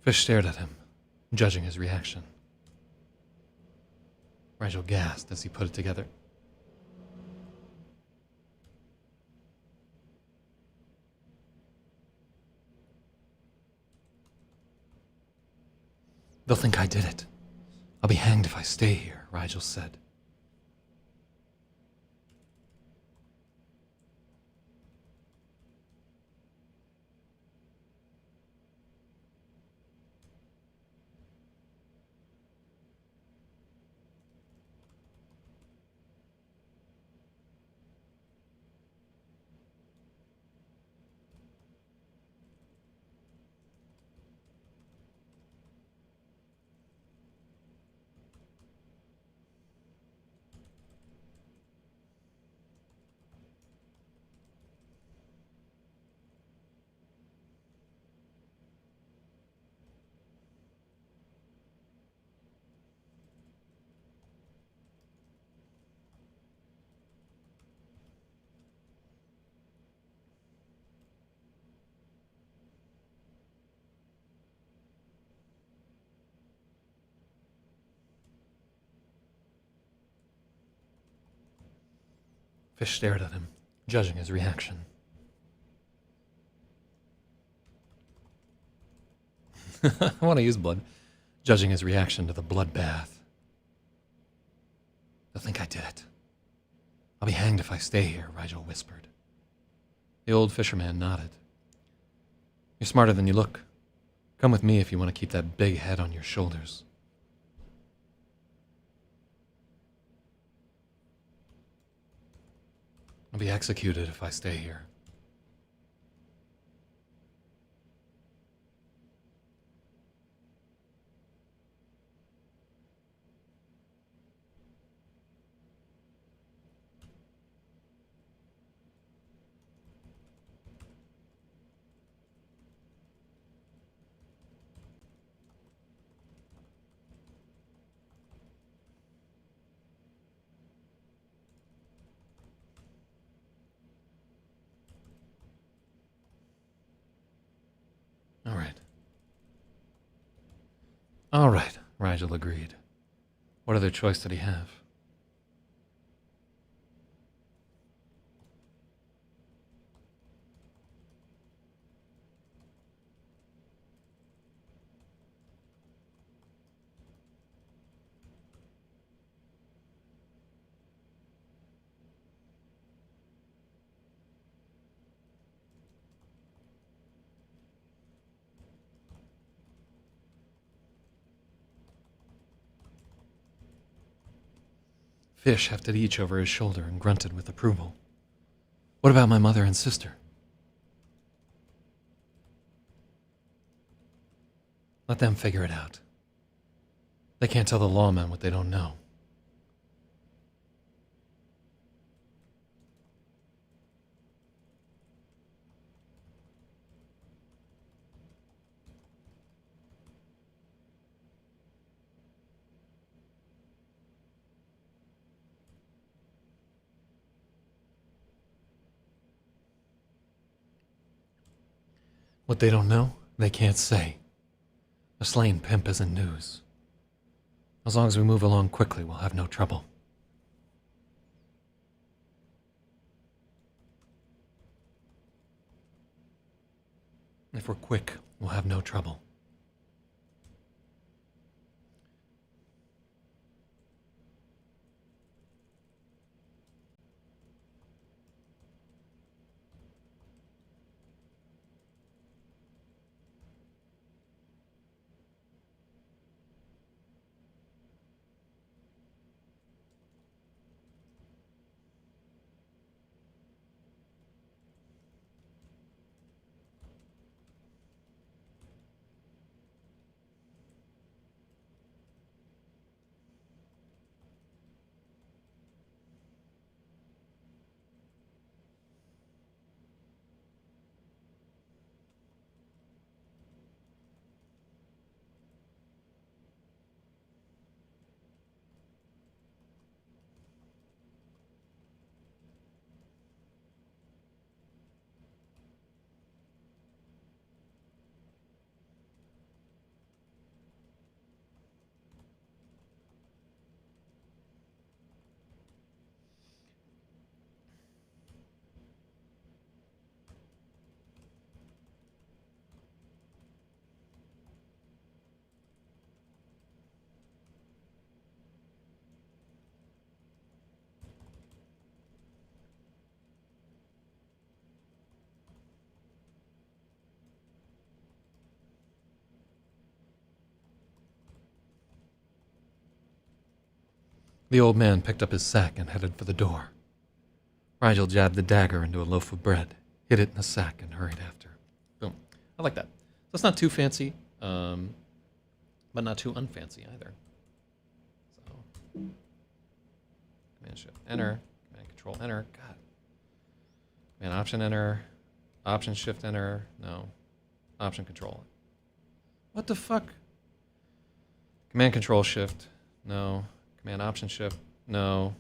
Fish stared at him, judging his reaction. Rigel gasped as he put it together. They'll think I did it. I'll be hanged if I stay here, Rigel said. Fish stared at him, judging his reaction. I want to use blood, judging his reaction to the bloodbath. They'll think I did it. I'll be hanged if I stay here, Rigel whispered. The old fisherman nodded. You're smarter than you look. Come with me if you want to keep that big head on your shoulders. I'll be executed if I stay here. All right, Rigel agreed. What other choice did he have? Fish hefted each over his shoulder and grunted with approval. What about my mother and sister? Let them figure it out. They can't tell the lawmen what they don't know. What they don't know, they can't say. A slain pimp isn't news. As long as we move along quickly, we'll have no trouble. If we're quick, we'll have no trouble. The old man picked up his sack and headed for the door. Rigel jabbed the dagger into a loaf of bread, hid it in the sack, and hurried after. Boom. I like that. So it's not too fancy, but not too unfancy either. So, Command Shift Enter, Command Control Enter. God. Command Option Enter, Option Shift Enter. No, Option Control. What the fuck? Command Control Shift. No. Command Option Shift. No.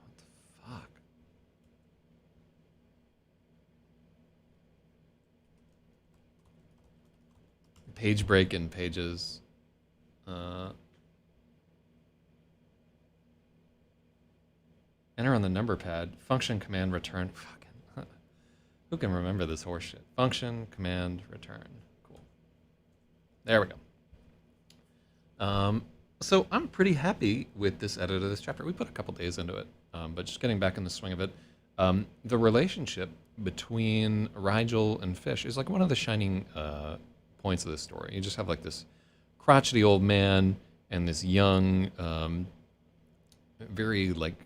What the fuck? Page break in Pages. Enter on the number pad. Function Command Return. Fucking. Who can remember this horse shit? Function Command Return. Cool. There we go. So I'm pretty happy with this edit of this chapter. We put a couple days into it, but just getting back in the swing of it, the relationship between Rigel and Fish is like one of the shining points of this story. You just have like this crotchety old man and this young, very like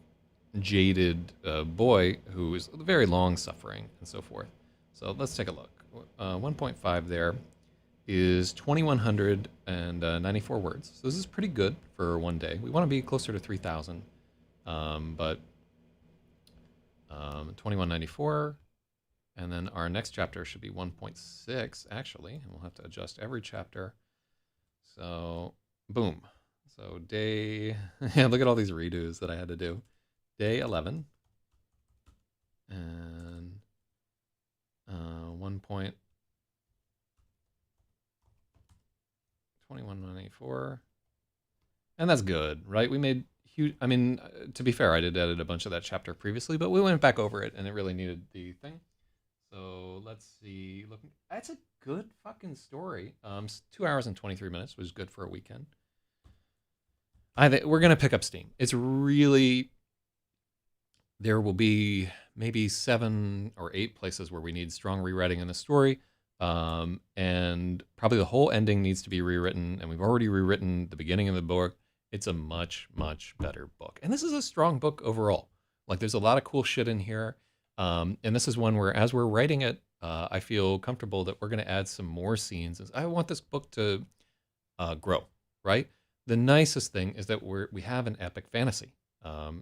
jaded boy who is very long suffering and so forth. So let's take a look. 1.5 there is 2,194 words. So this is pretty good for one day. We want to be closer to 3,000, but 2,194, and then our next chapter should be 1.6 actually, and we'll have to adjust every chapter. So boom. So day, yeah, look at all these redos that I had to do. Day 11, and 2194, and that's good, right? We made huge. I mean, to be fair, I did edit a bunch of that chapter previously, but we went back over it, and it really needed the thing. So let's see. Look, that's a good fucking story. 2 hours and 23 minutes was good for a weekend. We're gonna pick up steam. It's really. There will be maybe 7 or 8 places where we need strong rewriting in the story. And probably the whole ending needs to be rewritten, and we've already rewritten the beginning of the book. It's a much, much better book. And this is a strong book overall. Like, there's a lot of cool shit in here. And this is one where, as we're writing it, I feel comfortable that we're going to add some more scenes. I want this book to grow, right? The nicest thing is that we have an epic fantasy.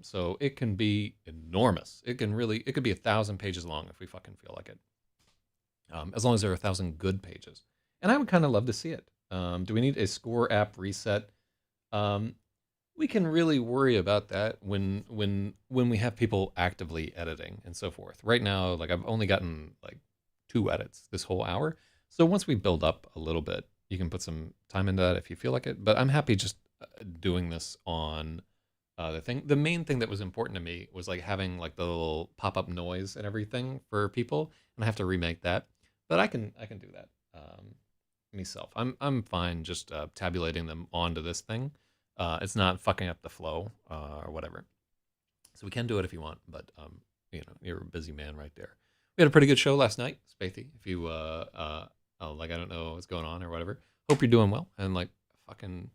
So it can be enormous. It could be 1,000 pages long if we fucking feel like it. As long as there are 1,000 good pages. And I would kind of love to see it. Do we need a score app reset? We can really worry about that when we have people actively editing and so forth. Right now, like, I've only gotten like 2 edits this whole hour. So once we build up a little bit, you can put some time into that if you feel like it. But I'm happy just doing this on the thing. The main thing that was important to me was like having like the little pop up noise and everything for people, and I have to remake that. But I can do that myself. I'm fine just tabulating them onto this thing. It's not fucking up the flow or whatever. So we can do it if you want, but you're a busy man right there. We had a pretty good show last night, Spathy. If you like, I don't know what's going on or whatever. Hope you're doing well, and like fucking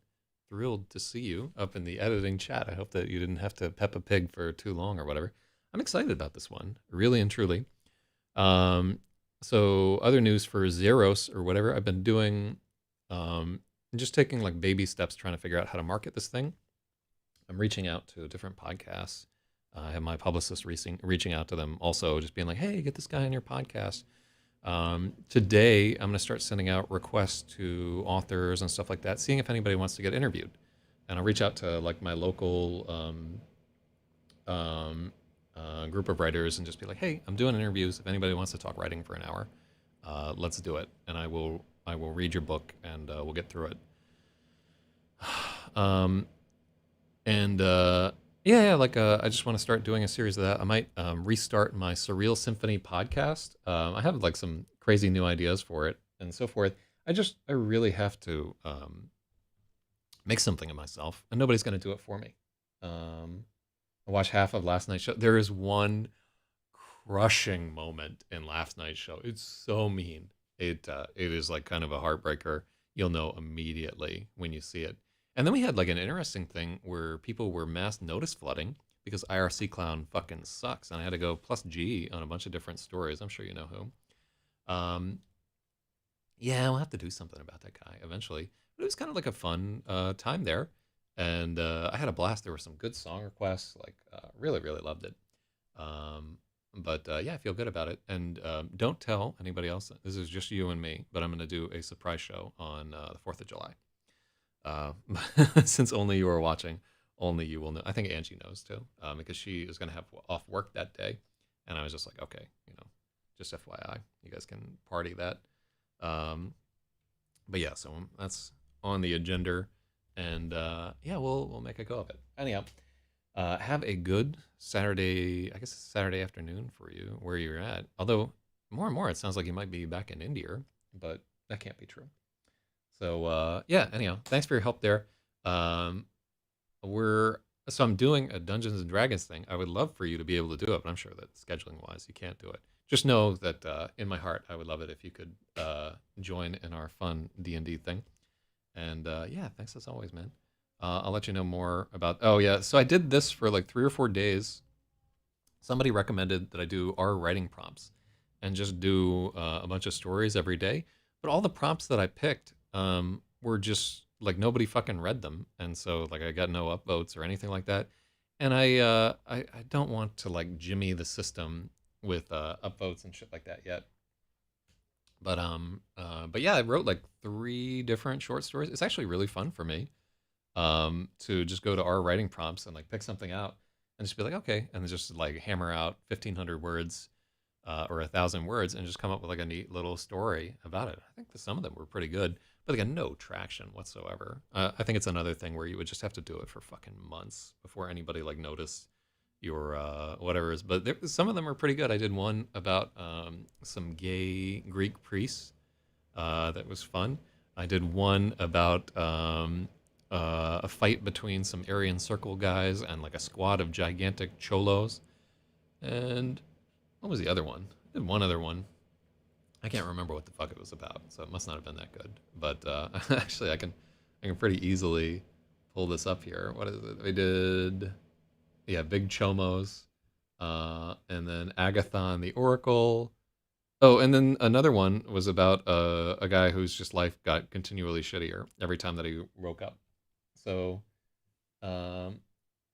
thrilled to see you up in the editing chat. I hope that you didn't have to Peppa Pig for too long or whatever. I'm excited about this one, really and truly. Um, so other news for Zeros or whatever, I've been doing, just taking like baby steps trying to figure out how to market this thing. I'm reaching out to different podcasts. I have my publicist reaching out to them also, just being like, hey, get this guy on your podcast. Today, I'm going to start sending out requests to authors and stuff like that, seeing if anybody wants to get interviewed. And I'll reach out to like my local group of writers and just be like, hey, I'm doing interviews. If anybody wants to talk writing for an hour, let's do it. And I will read your book and we'll get through it. I just want to start doing a series of that. I might restart my Surreal Symphony podcast. I have like some crazy new ideas for it and so forth. I really have to make something of myself, and nobody's going to do it for me. I watched half of last night's show. There is one crushing moment in last night's show. It's so mean. It is like kind of a heartbreaker. You'll know immediately when you see it. And then we had like an interesting thing where people were mass notice flooding because IRC Clown fucking sucks, and I had to go plus G on a bunch of different stories. I'm sure you know who. Yeah, we'll have to do something about that guy eventually. But it was kind of like a fun time there, and I had a blast. There were some good song requests. Like, really, really loved it. Yeah, I feel good about it. And don't tell anybody else. This is just you and me. But I'm going to do a surprise show on the 4th of July. Since only you are watching, only you will know. I think Angie knows too, because she is going to have off work that day, and I was just like, okay, just FYI, you guys can party that. But yeah, so that's on the agenda, and yeah, we'll make a go of it. Anyhow, have a good Saturday. I guess it's Saturday afternoon for you where you're at. Although more and more, it sounds like you might be back in India, but that can't be true. So yeah, anyhow, thanks for your help there. I'm doing a Dungeons and Dragons thing. I would love for you to be able to do it, but I'm sure that scheduling wise you can't do it. Just know that in my heart I would love it if you could join in our fun D&D thing. And yeah, thanks as always, man. I'll let you know more about. Oh yeah, so I did this for like 3 or 4 days. Somebody recommended that I do our writing prompts and just do a bunch of stories every day. But all the prompts that I picked were just like nobody fucking read them, and so like I got no upvotes or anything like that. And I don't want to like jimmy the system with upvotes and shit like that yet. But yeah, I wrote like 3 different short stories. It's actually really fun for me to just go to our writing prompts and like pick something out and just be like, okay, and just like hammer out 1,500 words or 1,000 words and just come up with like a neat little story about it. I think that some of them were pretty good, but they got no traction whatsoever. I think it's another thing where you would just have to do it for fucking months before anybody like noticed your whatever is. But some of them are pretty good. I did one about some gay Greek priests that was fun. I did one about a fight between some Aryan Circle guys and like a squad of gigantic cholos. And what was the other one? I did one other one. I can't remember what the fuck it was about, so it must not have been that good. But actually, I can pretty easily pull this up here. What is it? We did, yeah, Big Chomos, and then Agathon the Oracle. Oh, and then another one was about a guy whose just life got continually shittier every time that he woke up. So,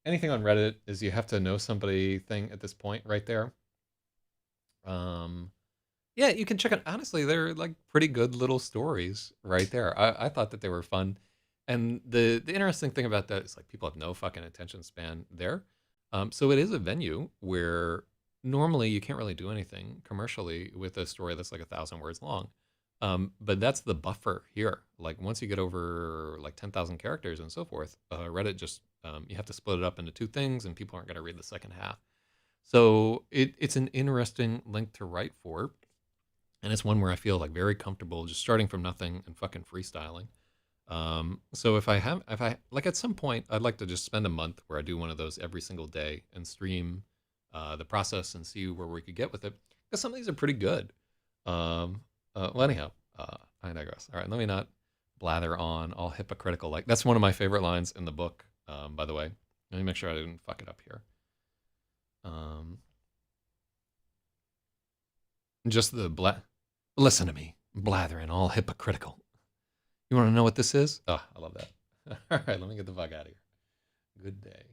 anything on Reddit is you have to know somebody thing at this point right there. Yeah, you can check it. Honestly, they're like pretty good little stories right there. I thought that they were fun. And the interesting thing about that is like people have no fucking attention span there. So it is a venue where normally you can't really do anything commercially with a story that's like 1,000 words long. But that's the buffer here. Like once you get over like 10,000 characters and so forth, Reddit just you have to split it up into two things, and people aren't going to read the second half. So it's an interesting link to write for, and it's one where I feel like very comfortable just starting from nothing and fucking freestyling. So if I like at some point, I'd like to just spend a month where I do one of those every single day and stream the process and see where we could get with it. Because some of these are pretty good. Well, anyhow, I digress. All right, let me not blather on all hypocritical. Like that's one of my favorite lines in the book. By the way, let me make sure I didn't fuck it up here. Just the listen to me blathering all hypocritical. You want to know what this is? Oh, I love that. All right, let me get the fuck out of here. Good day.